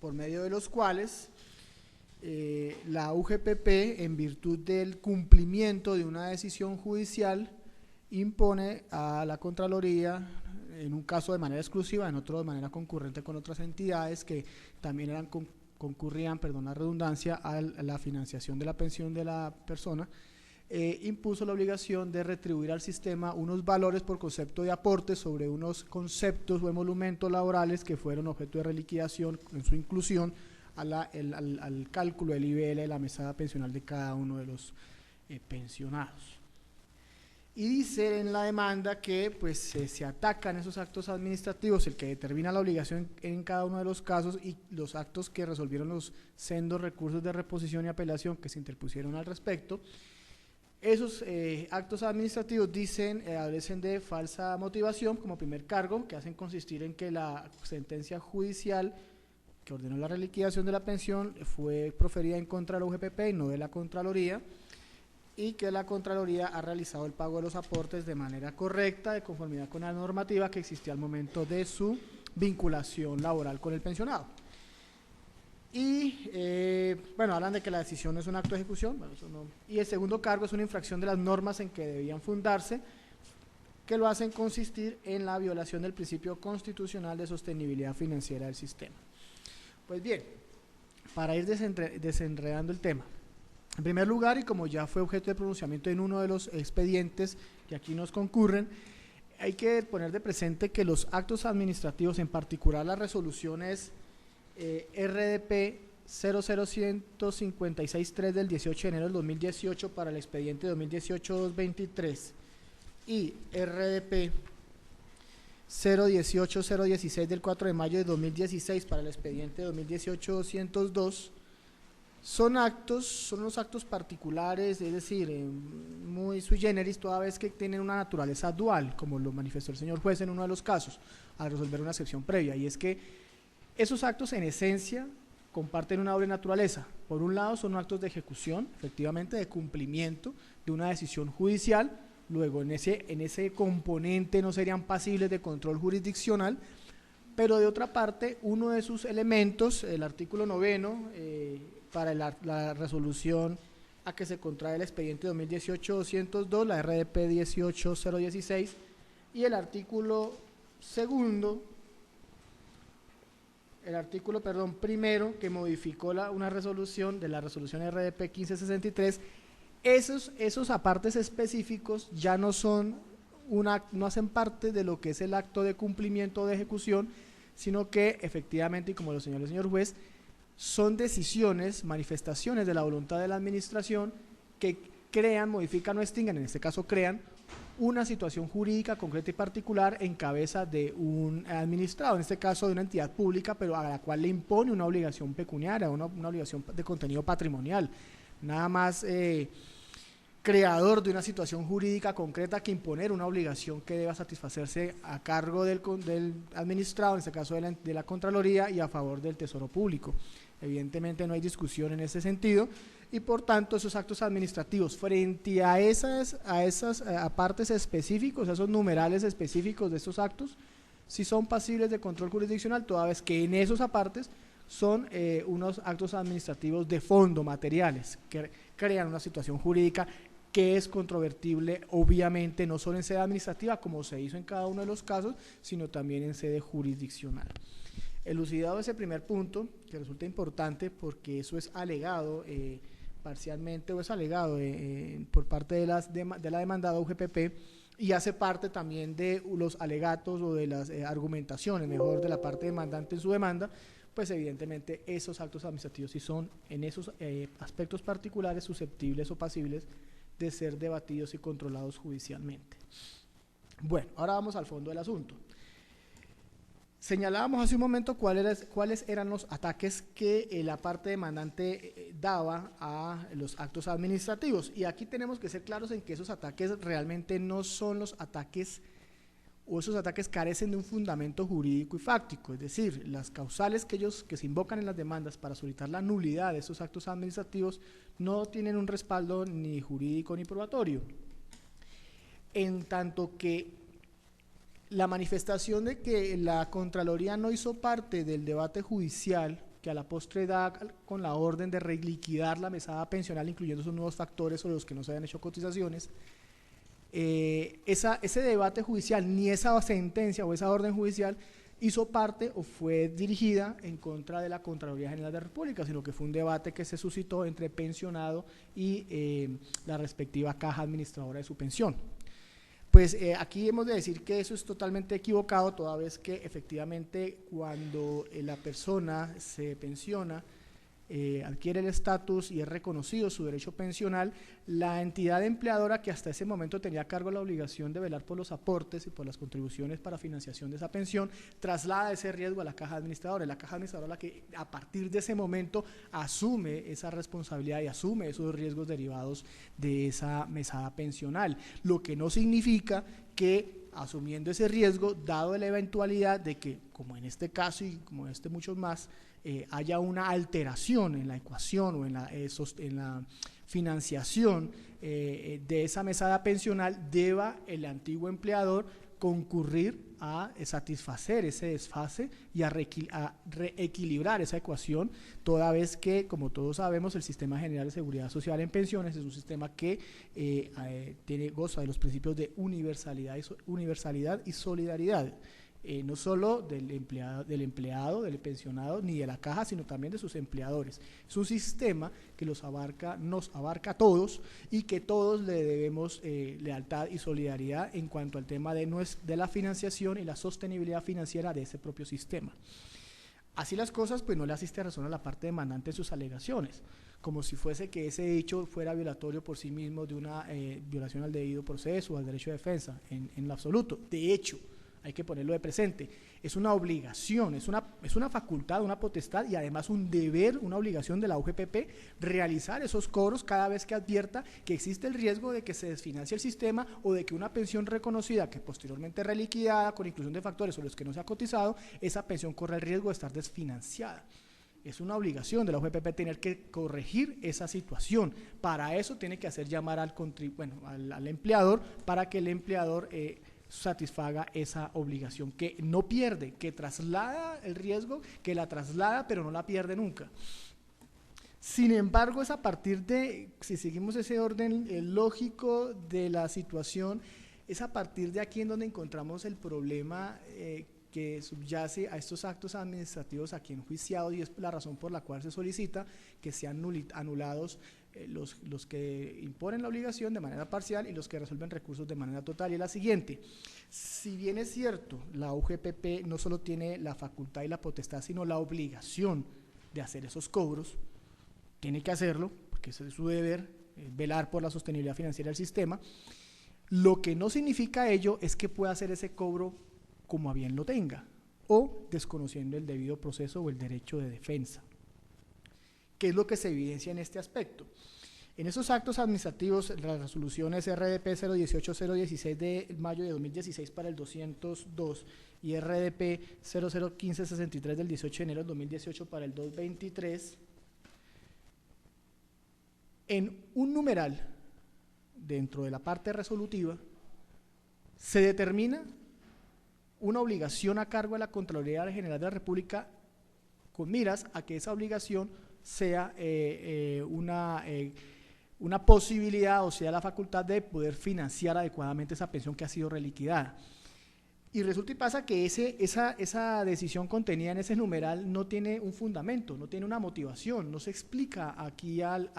por medio de los cuales la UGPP, en virtud del cumplimiento de una decisión judicial, impone a la Contraloría, en un caso de manera exclusiva, en otro de manera concurrente con otras entidades que también concurrían, perdón la redundancia, a la financiación de la pensión de la persona, impuso la obligación de retribuir al sistema unos valores por concepto de aporte sobre unos conceptos o emolumentos laborales que fueron objeto de reliquidación en su inclusión al cálculo del IBL de la mesada pensional de cada uno de los pensionados. Y dice en la demanda que pues se atacan esos actos administrativos, el que determina la obligación en cada uno de los casos y los actos que resolvieron los sendos recursos de reposición y apelación que se interpusieron al respecto. Esos actos administrativos adolecen de falsa motivación como primer cargo, que hacen consistir en que la sentencia judicial que ordenó la reliquidación de la pensión fue proferida en contra de la UGPP y no de la Contraloría, y que la Contraloría ha realizado el pago de los aportes de manera correcta, de conformidad con la normativa que existía al momento de su vinculación laboral con el pensionado. Y, bueno, hablan de que la decisión no es un acto de ejecución, bueno, eso no. Y el segundo cargo es una infracción de las normas en que debían fundarse, que lo hacen consistir en la violación del principio constitucional de sostenibilidad financiera del sistema. Pues bien, para ir desenredando el tema, en primer lugar, y como ya fue objeto de pronunciamiento en uno de los expedientes que aquí nos concurren, hay que poner de presente que los actos administrativos, en particular las resoluciones RDP 00156.3 del 18 de enero del 2018 para el expediente 2018-223 y RDP 018-016 del 4 de mayo de 2016 para el expediente 2018-202, son unos actos particulares, es decir, muy sui generis, toda vez que tienen una naturaleza dual, como lo manifestó el señor juez en uno de los casos, al resolver una excepción previa, y es que esos actos en esencia comparten una doble naturaleza. Por un lado son actos de ejecución, efectivamente, de cumplimiento de una decisión judicial, luego en ese componente no serían pasibles de control jurisdiccional, pero de otra parte, uno de sus elementos, el artículo 9, para la resolución a que se contrae el expediente 2018-202, la RDP 18016, y el artículo segundo, primero, que modificó una resolución de la resolución RDP 1563, esos apartes específicos ya no hacen parte de lo que es el acto de cumplimiento o de ejecución, sino que efectivamente, y como lo señaló el señor juez, son decisiones, manifestaciones de la voluntad de la administración que crean, modifican o extinguen, en este caso crean, una situación jurídica concreta y particular en cabeza de un administrado, en este caso de una entidad pública, pero a la cual le impone una obligación pecuniaria, una obligación de contenido patrimonial, nada más creador de una situación jurídica concreta que imponer una obligación que deba satisfacerse a cargo del administrado, en este caso de la Contraloría, y a favor del Tesoro Público. Evidentemente no hay discusión en ese sentido, y por tanto esos actos administrativos frente a esas apartes específicos, a esos numerales específicos de estos actos, sí son pasibles de control jurisdiccional, toda vez que en esos apartes son unos actos administrativos de fondo, materiales, que crean una situación jurídica que es controvertible, obviamente, no solo en sede administrativa, como se hizo en cada uno de los casos, sino también en sede jurisdiccional. Elucidado ese primer punto, que resulta importante porque eso es alegado parcialmente, o es alegado por parte de la demandada UGPP, y hace parte también de los alegatos o de las argumentaciones, mejor, de la parte demandante en su demanda, pues evidentemente esos actos administrativos sí son en esos aspectos particulares susceptibles o pasibles de ser debatidos y controlados judicialmente. Bueno, ahora vamos al fondo del asunto. Señalábamos hace un momento cuáles eran los ataques que la parte demandante daba a los actos administrativos, y aquí tenemos que ser claros en que esos ataques realmente no son los ataques, o esos ataques carecen de un fundamento jurídico y fáctico, es decir, las causales que se invocan en las demandas para solicitar la nulidad de esos actos administrativos no tienen un respaldo ni jurídico ni probatorio, en tanto que la manifestación de que la Contraloría no hizo parte del debate judicial que a la postre da con la orden de reliquidar la mesada pensional, incluyendo esos nuevos factores sobre los que no se habían hecho cotizaciones, ese debate judicial, ni esa sentencia o esa orden judicial hizo parte o fue dirigida en contra de la Contraloría General de la República, sino que fue un debate que se suscitó entre pensionado y la respectiva caja administradora de su pensión. Pues aquí hemos de decir que eso es totalmente equivocado, toda vez que efectivamente cuando la persona se pensiona, adquiere el estatus y es reconocido su derecho pensional, la entidad empleadora que hasta ese momento tenía a cargo la obligación de velar por los aportes y por las contribuciones para financiación de esa pensión, traslada ese riesgo a la caja administradora, y la caja administradora la que a partir de ese momento asume esa responsabilidad y asume esos riesgos derivados de esa mesada pensional, lo que no significa que asumiendo ese riesgo, dado la eventualidad de que, como en este caso y como en muchos más, haya una alteración en la ecuación o en la financiación de esa mesada pensional, deba el antiguo empleador concurrir a satisfacer ese desfase y a reequilibrar esa ecuación, toda vez que, como todos sabemos, el Sistema General de Seguridad Social en Pensiones es un sistema que goza de los principios de universalidad y solidaridad. No solo del empleado, del pensionado, ni de la caja, sino también de sus empleadores. Es un sistema que nos abarca a todos, y que todos le debemos lealtad y solidaridad en cuanto al tema de la financiación y la sostenibilidad financiera de ese propio sistema. Así las cosas, pues no le asiste razón a la parte demandante en sus alegaciones, como si fuese que ese hecho fuera violatorio por sí mismo de una violación al debido proceso o al derecho de defensa, en lo absoluto. De hecho, hay que ponerlo de presente. Es una obligación, es una facultad, una potestad y además un deber, una obligación de la UGPP realizar esos cobros cada vez que advierta que existe el riesgo de que se desfinancie el sistema o de que una pensión reconocida que posteriormente reliquidada con inclusión de factores sobre los que no se ha cotizado, esa pensión corre el riesgo de estar desfinanciada. Es una obligación de la UGPP tener que corregir esa situación. Para eso tiene que hacer llamar al empleador para que el empleador satisfaga esa obligación, que no pierde, que traslada el riesgo, que la traslada pero no la pierde nunca. Sin embargo, es a partir de, si seguimos ese orden lógico de la situación, es a partir de aquí en donde encontramos el problema que subyace a estos actos administrativos aquí enjuiciados, y es la razón por la cual se solicita que sean anulados los que imponen la obligación de manera parcial y los que resuelven recursos de manera total. Y es la siguiente: si bien es cierto, la UGPP no solo tiene la facultad y la potestad, sino la obligación de hacer esos cobros, tiene que hacerlo, porque ese es su deber, velar por la sostenibilidad financiera del sistema. Lo que no significa ello es que pueda hacer ese cobro como a bien lo tenga, o desconociendo el debido proceso o el derecho de defensa. ¿Qué es lo que se evidencia en este aspecto? En esos actos administrativos, las resoluciones RDP 018-016 de mayo de 2016 para el 202 y RDP 0015-63 del 18 de enero del 2018 para el 223, en un numeral dentro de la parte resolutiva se determina una obligación a cargo de la Contraloría General de la República con miras a que esa obligación sea una posibilidad, o sea, la facultad de poder financiar adecuadamente esa pensión que ha sido reliquidada. Y resulta y pasa que esa decisión contenida en ese numeral no tiene un fundamento, no tiene una motivación, no se explica aquí al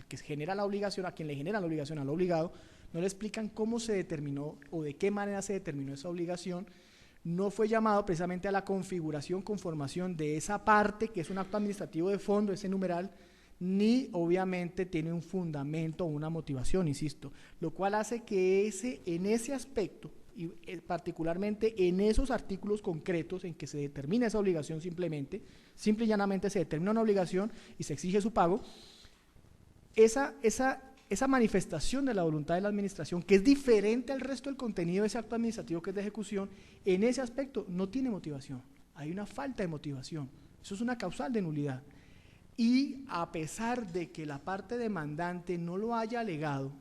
que genera la obligación, a quien le genera la obligación, al obligado, no le explican cómo se determinó o de qué manera se determinó esa obligación. No fue llamado precisamente a la configuración, conformación de esa parte que es un acto administrativo de fondo, ese numeral, ni obviamente tiene un fundamento o una motivación, insisto, lo cual hace que en ese aspecto, y particularmente en esos artículos concretos en que se determina esa obligación simple y llanamente se determina una obligación y se exige su pago, esa manifestación de la voluntad de la administración, que es diferente al resto del contenido de ese acto administrativo que es de ejecución, en ese aspecto no tiene motivación, hay una falta de motivación, eso es una causal de nulidad. Y a pesar de que la parte demandante no lo haya alegado,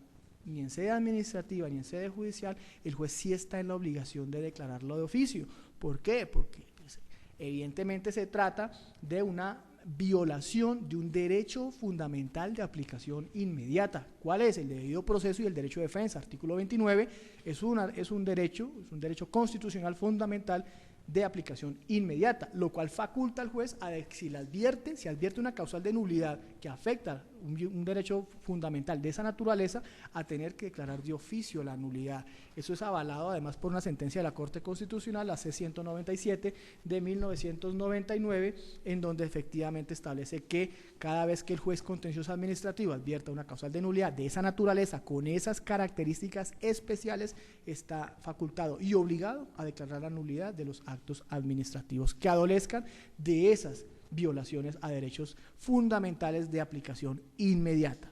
ni en sede administrativa ni en sede judicial, el juez sí está en la obligación de declararlo de oficio. ¿Por qué? Porque pues, evidentemente se trata de una violación de un derecho fundamental de aplicación inmediata. ¿Cuál es? El debido proceso y el derecho de defensa. Artículo 29 es un derecho constitucional fundamental de aplicación inmediata, lo cual faculta al juez a si advierte una causal de nulidad que afecta un derecho fundamental de esa naturaleza, a tener que declarar de oficio la nulidad. Eso es avalado además por una sentencia de la Corte Constitucional, la C-197 de 1999, en donde efectivamente establece que cada vez que el juez contencioso administrativo advierta una causal de nulidad de esa naturaleza, con esas características especiales, está facultado y obligado a declarar la nulidad de los actos administrativos que adolezcan de esas violaciones a derechos fundamentales de aplicación inmediata.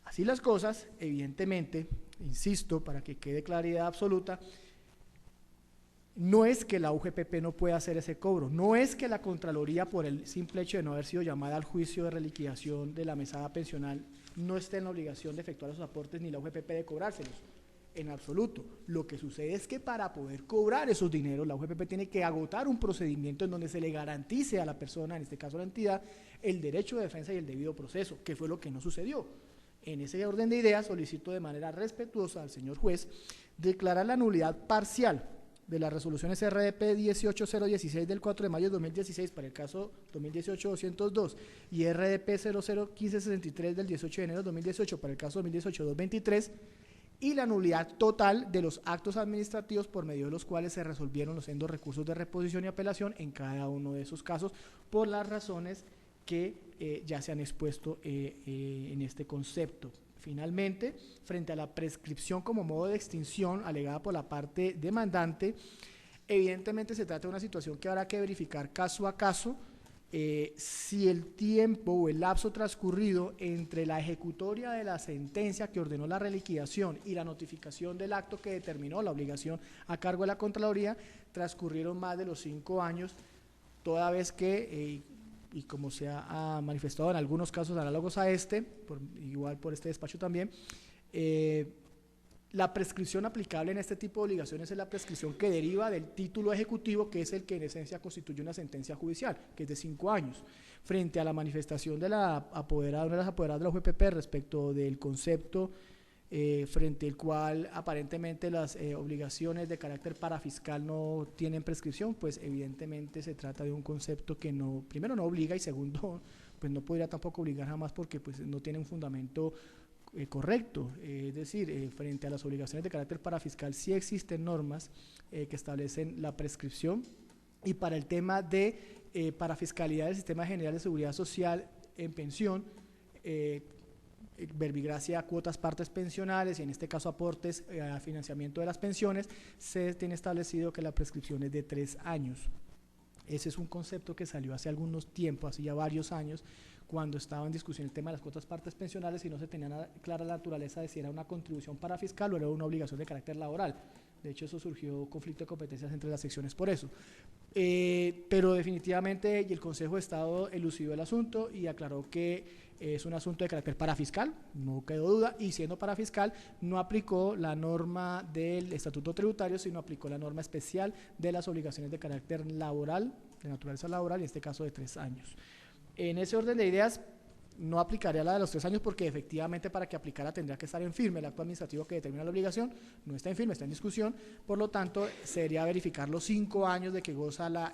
Así las cosas, evidentemente, insisto, para que quede claridad absoluta, no es que la UGPP no pueda hacer ese cobro, no es que la Contraloría, por el simple hecho de no haber sido llamada al juicio de reliquidación de la mesada pensional, no esté en la obligación de efectuar esos aportes, ni la UGPP de cobrárselos. En absoluto. Lo que sucede es que para poder cobrar esos dineros, la UGPP tiene que agotar un procedimiento en donde se le garantice a la persona, en este caso a la entidad, el derecho de defensa y el debido proceso, que fue lo que no sucedió. En ese orden de ideas, solicito de manera respetuosa al señor juez declarar la nulidad parcial de las resoluciones RDP 18016 del 4 de mayo de 2016 para el caso 2018-202 y RDP 001563 del 18 de enero de 2018 para el caso 2018-223, y la nulidad total de los actos administrativos por medio de los cuales se resolvieron los sendos recursos de reposición y apelación en cada uno de esos casos, por las razones que ya se han expuesto en este concepto. Finalmente, frente a la prescripción como modo de extinción alegada por la parte demandante, Evidentemente se trata de una situación que habrá que verificar caso a caso, si el tiempo o el lapso transcurrido entre la ejecutoria de la sentencia que ordenó la reliquidación y la notificación del acto que determinó la obligación a cargo de la Contraloría transcurrieron más de los 5 años, toda vez que, y como se ha manifestado en algunos casos análogos a este, igual por este despacho también, la prescripción aplicable en este tipo de obligaciones es la prescripción que deriva del título ejecutivo, que es el que en esencia constituye una sentencia judicial, que es de 5 años. Frente a la manifestación de la apoderada, una de las apoderadas de la UGPP respecto del concepto frente al cual aparentemente las obligaciones de carácter parafiscal no tienen prescripción, pues evidentemente se trata de un concepto que no, primero no obliga y segundo, pues no podría tampoco obligar jamás porque pues no tiene un fundamento correcto, es decir, frente a las obligaciones de carácter parafiscal sí existen normas que establecen la prescripción, y para el tema de parafiscalidad del Sistema General de Seguridad Social en pensión, verbigracia, cuotas, partes pensionales y en este caso aportes a financiamiento de las pensiones, se tiene establecido que la prescripción es de 3 años. Ese es un concepto que salió hace algunos tiempos, hace ya varios años, cuando estaba en discusión el tema de las cuotas partes pensionales y no se tenía clara la naturaleza de si era una contribución parafiscal o era una obligación de carácter laboral. De hecho, eso surgió conflicto de competencias entre las secciones por eso. Pero definitivamente y el Consejo de Estado elucidó el asunto y aclaró que es un asunto de carácter parafiscal, no quedó duda, y siendo parafiscal no aplicó la norma del Estatuto Tributario, sino aplicó la norma especial de las obligaciones de carácter laboral, de naturaleza laboral, en este caso de 3 años. En ese orden de ideas, no aplicaría la de los 3 años porque efectivamente para que aplicara tendría que estar en firme el acto administrativo que determina la obligación, no está en firme, está en discusión, por lo tanto sería verificar los 5 años de que goza la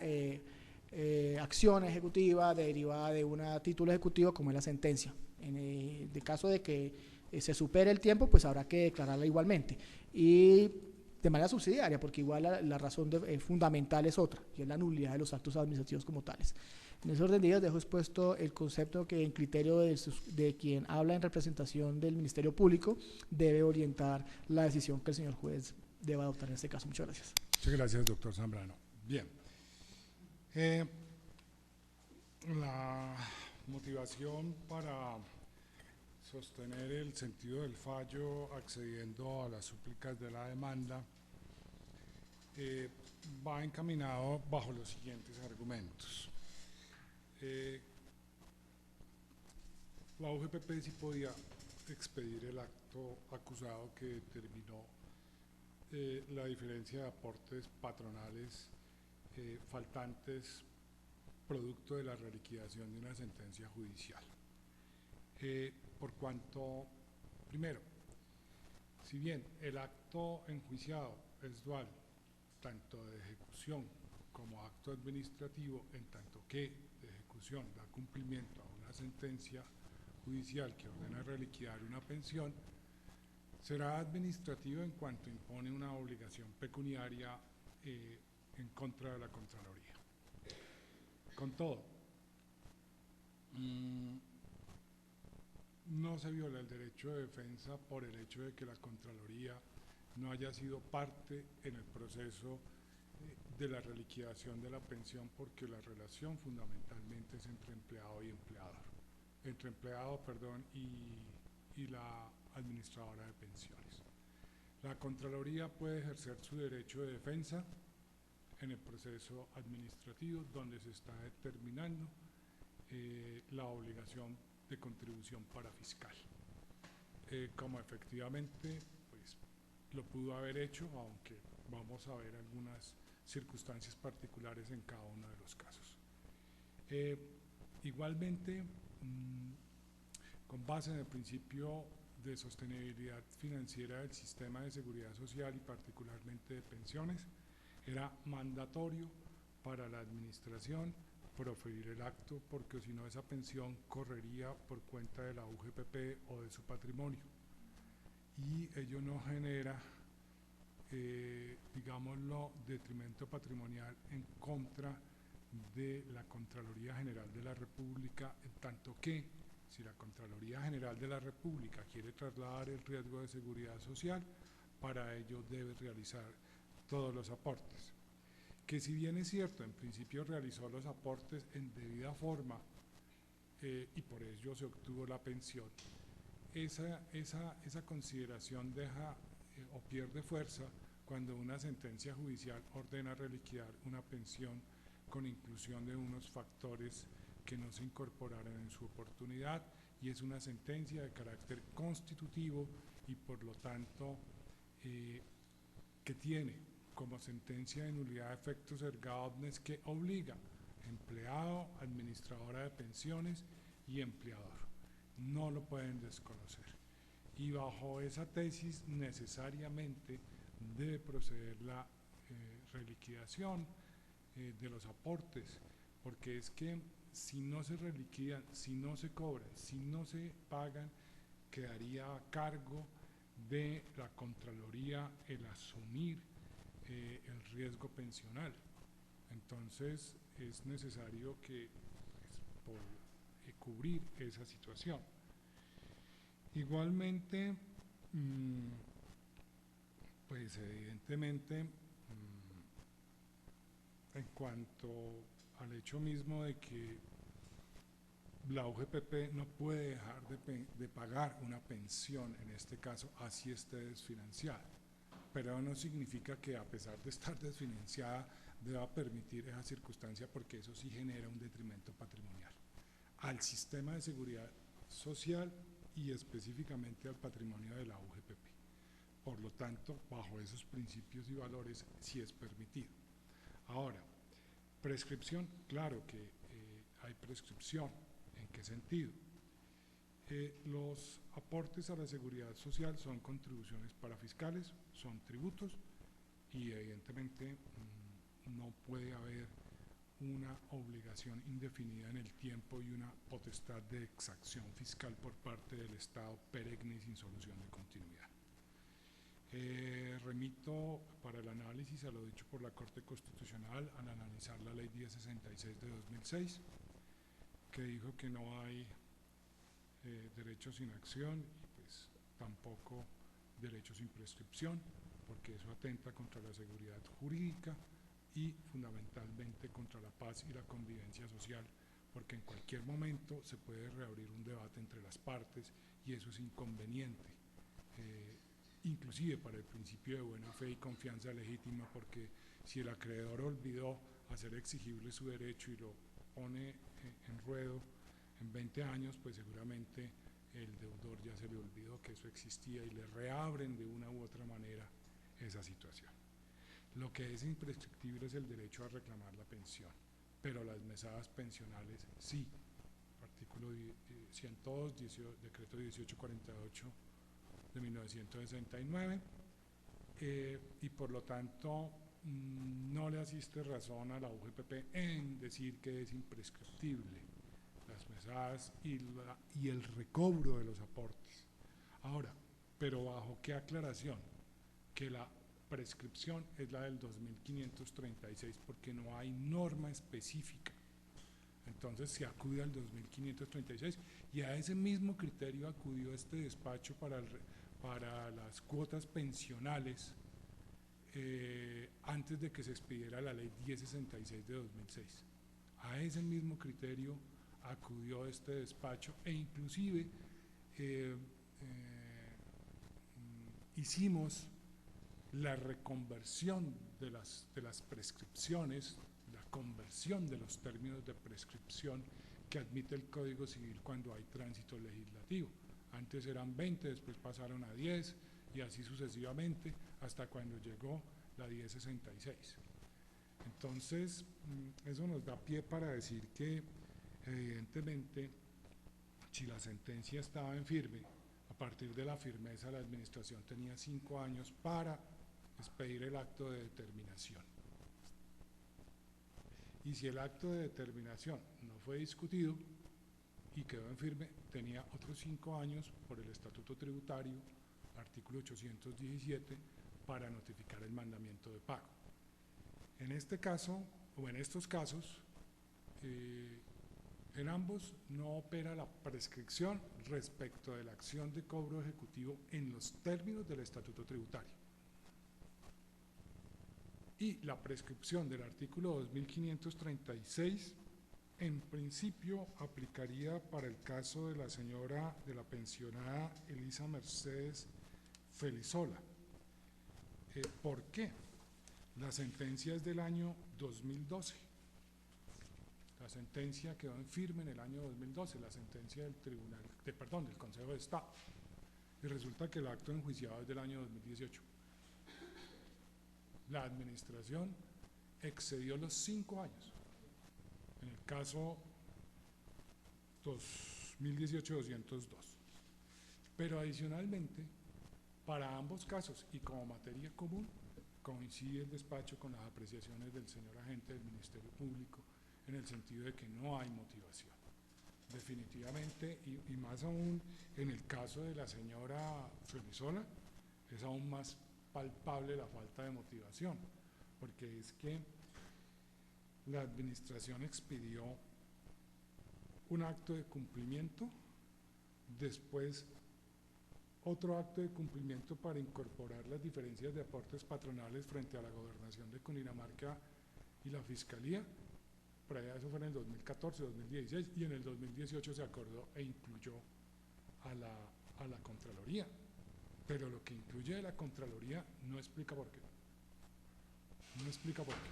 acción ejecutiva derivada de un título ejecutivo como es la sentencia. En el caso de que se supere el tiempo, pues habrá que declararla igualmente y de manera subsidiaria, porque igual la razón fundamental es otra, y es la nulidad de los actos administrativos como tales. En ese orden de ideas dejo expuesto el concepto que en criterio de quien habla en representación del Ministerio Público debe orientar la decisión que el señor juez deba adoptar en este caso. Muchas gracias. Muchas gracias, doctor Zambrano. Bien. La motivación para sostener el sentido del fallo accediendo a las súplicas de la demanda va encaminado bajo los siguientes argumentos. La UGPP sí podía expedir el acto acusado que determinó la diferencia de aportes patronales faltantes producto de la reliquidación de una sentencia judicial. Por cuanto, primero, si bien el acto enjuiciado es dual, tanto de ejecución como acto administrativo, en tanto que de ejecución da cumplimiento a una sentencia judicial que ordena reliquidar una pensión, será administrativo en cuanto impone una obligación pecuniaria en contra de la Contraloría. Con todo, no se viola el derecho de defensa por el hecho de que la Contraloría no haya sido parte en el proceso de la reliquidación de la pensión, porque la relación fundamentalmente es entre empleado y empleador, entre empleado, y la administradora de pensiones. La Contraloría puede ejercer su derecho de defensa en el proceso administrativo donde se está determinando la obligación de contribución parafiscal, como efectivamente pues, lo pudo haber hecho, aunque vamos a ver algunas circunstancias particulares en cada uno de los casos. Igualmente, con base en el principio de sostenibilidad financiera del sistema de seguridad social y particularmente de pensiones, era mandatorio para la administración proferir el acto, porque si no esa pensión correría por cuenta de la UGPP o de su patrimonio y ello no genera digámoslo, detrimento patrimonial en contra de la Contraloría General de la República, en tanto que si la Contraloría General de la República quiere trasladar el riesgo de seguridad social, para ello debe realizar todos los aportes. que si bien es cierto, en principio realizó los aportes en debida forma y por ello se obtuvo la pensión, esa consideración deja o pierde fuerza cuando una sentencia judicial ordena reliquidar una pensión con inclusión de unos factores que no se incorporaron en su oportunidad, y es una sentencia de carácter constitutivo y por lo tanto que tiene como sentencia de nulidad de efectos erga omnes que obliga empleado, administradora de pensiones y empleador. No lo pueden desconocer. Y bajo esa tesis necesariamente debe proceder la reliquidación de los aportes, porque es que si no se reliquidan, si no se cobran, si no se pagan, quedaría a cargo de la Contraloría el asumir el riesgo pensional. Entonces es necesario que por cubrir esa situación. Igualmente, pues evidentemente, en cuanto al hecho mismo de que la UGPP no puede dejar de pagar una pensión, en este caso, así esté desfinanciada, pero no significa que a pesar de estar desfinanciada deba permitir esa circunstancia, porque eso sí genera un detrimento patrimonial al sistema de seguridad social y específicamente al patrimonio de la UGPP. Por lo tanto, bajo esos principios y valores sí es permitido. Ahora, prescripción, claro que hay prescripción. ¿En qué sentido? Los aportes a la seguridad social son contribuciones parafiscales, son tributos, y evidentemente no puede haber una obligación indefinida en el tiempo y una potestad de exacción fiscal por parte del Estado perenne y sin solución de continuidad. Remito para el análisis a lo dicho por la Corte Constitucional al analizar la Ley 1066 de 2006, que dijo que no hay derecho sin acción y pues tampoco derecho sin prescripción, porque eso atenta contra la seguridad jurídica y fundamentalmente contra la paz y la convivencia social, porque en cualquier momento se puede reabrir un debate entre las partes y eso es inconveniente, inclusive para el principio de buena fe y confianza legítima, porque si el acreedor olvidó hacer exigible su derecho y lo pone en ruedo en 20 años, pues seguramente el deudor ya se le olvidó que eso existía y le reabren de una u otra manera esa situación. Lo que es imprescriptible es el derecho a reclamar la pensión, pero las mesadas pensionales sí. Artículo 102, decreto 1848 de 1969, y por lo tanto no le asiste razón a la UGPP en decir que es imprescriptible las mesadas y el recobro de los aportes. Ahora, pero bajo qué aclaración, que la prescripción es la del 2536 porque no hay norma específica. Entonces se acude al 2536 y a ese mismo criterio acudió este despacho para las cuotas pensionales antes de que se expidiera la ley 1066 de 2006. A ese mismo criterio acudió este despacho e inclusive hicimos la reconversión de las prescripciones, la conversión de los términos de prescripción que admite el Código Civil cuando hay tránsito legislativo. Antes eran 20, después pasaron a 10 y así sucesivamente hasta cuando llegó la 1066. Entonces, eso nos da pie para decir que evidentemente si la sentencia estaba en firme, a partir de la firmeza la administración tenía 5 años para expedir el acto de determinación. Y si el acto de determinación no fue discutido y quedó en firme, tenía otros 5 años por el Estatuto Tributario, artículo 817, para notificar el mandamiento de pago. En este caso, o en estos casos, en ambos no opera la prescripción respecto de la acción de cobro ejecutivo en los términos del Estatuto Tributario. Y la prescripción del artículo 2536 en principio aplicaría para el caso de la señora, de la pensionada Elisa Mercedes Felizola. ¿Por qué? La sentencia es del año 2012. La sentencia quedó en firme en el año 2012, la sentencia del del Consejo de Estado. Y resulta que el acto enjuiciado es del año 2018. La administración excedió los 5 años. En el caso 2018-202. Pero adicionalmente, para ambos casos y como materia común, coincide el despacho con las apreciaciones del señor agente del Ministerio Público en el sentido de que no hay motivación. Definitivamente, y más aún en el caso de la señora Felizola, es aún más palpable la falta de motivación, porque es que la administración expidió un acto de cumplimiento, después otro acto de cumplimiento para incorporar las diferencias de aportes patronales frente a la gobernación de Cundinamarca y la Fiscalía, por allá eso fue en el 2014, 2016, y en el 2018 se acordó e incluyó a la Contraloría, pero lo que incluye de la Contraloría no explica por qué. No explica por qué.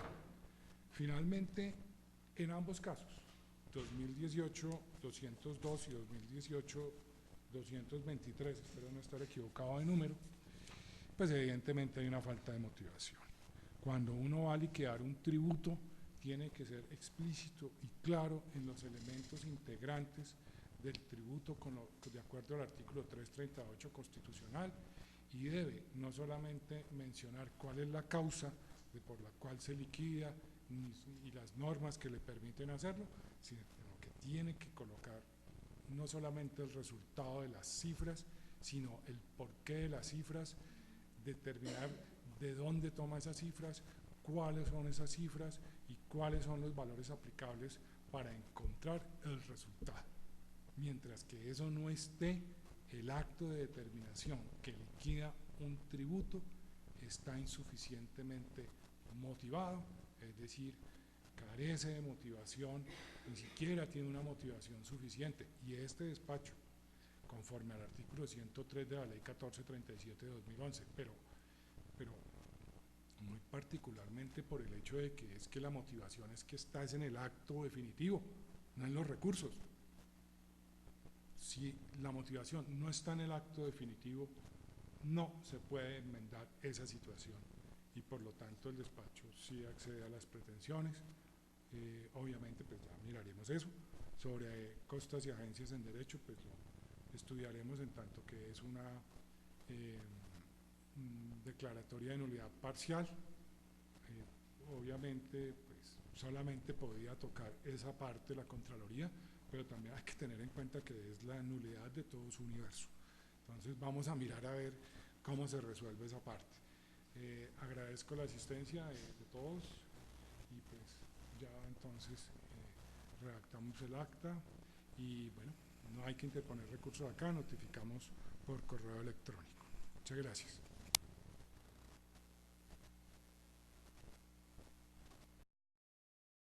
Finalmente, en ambos casos, 2018-202 y 2018-223, espero no estar equivocado de número, pues evidentemente hay una falta de motivación. Cuando uno va a liquidar un tributo, tiene que ser explícito y claro en los elementos integrantes del tributo de acuerdo al artículo 338 constitucional, y debe no solamente mencionar cuál es la causa por la cual se liquida y las normas que le permiten hacerlo, sino que tiene que colocar no solamente el resultado de las cifras, sino el porqué de las cifras, determinar de dónde toma esas cifras, cuáles son esas cifras y cuáles son los valores aplicables para encontrar el resultado. Mientras que eso no esté, el acto de determinación que liquida un tributo está insuficientemente motivado, es decir, carece de motivación, ni siquiera tiene una motivación suficiente. Y este despacho, conforme al artículo 103 de la Ley 1437 de 2011, pero muy particularmente por el hecho de que es que la motivación es que está en el acto definitivo, no en los recursos. Si la motivación no está en el acto definitivo, no se puede enmendar esa situación, y por lo tanto el despacho sí accede a las pretensiones. Obviamente pues ya miraremos eso. Sobre costas y agencias en derecho, pues lo estudiaremos en tanto que es una declaratoria de nulidad parcial. Obviamente pues solamente podía tocar esa parte de la Contraloría, pero también hay que tener en cuenta que es la nulidad de todo su universo. Entonces vamos a mirar a ver cómo se resuelve esa parte. Agradezco la asistencia de todos, y pues ya entonces redactamos el acta y bueno, no hay que interponer recursos acá, notificamos por correo electrónico. Muchas gracias.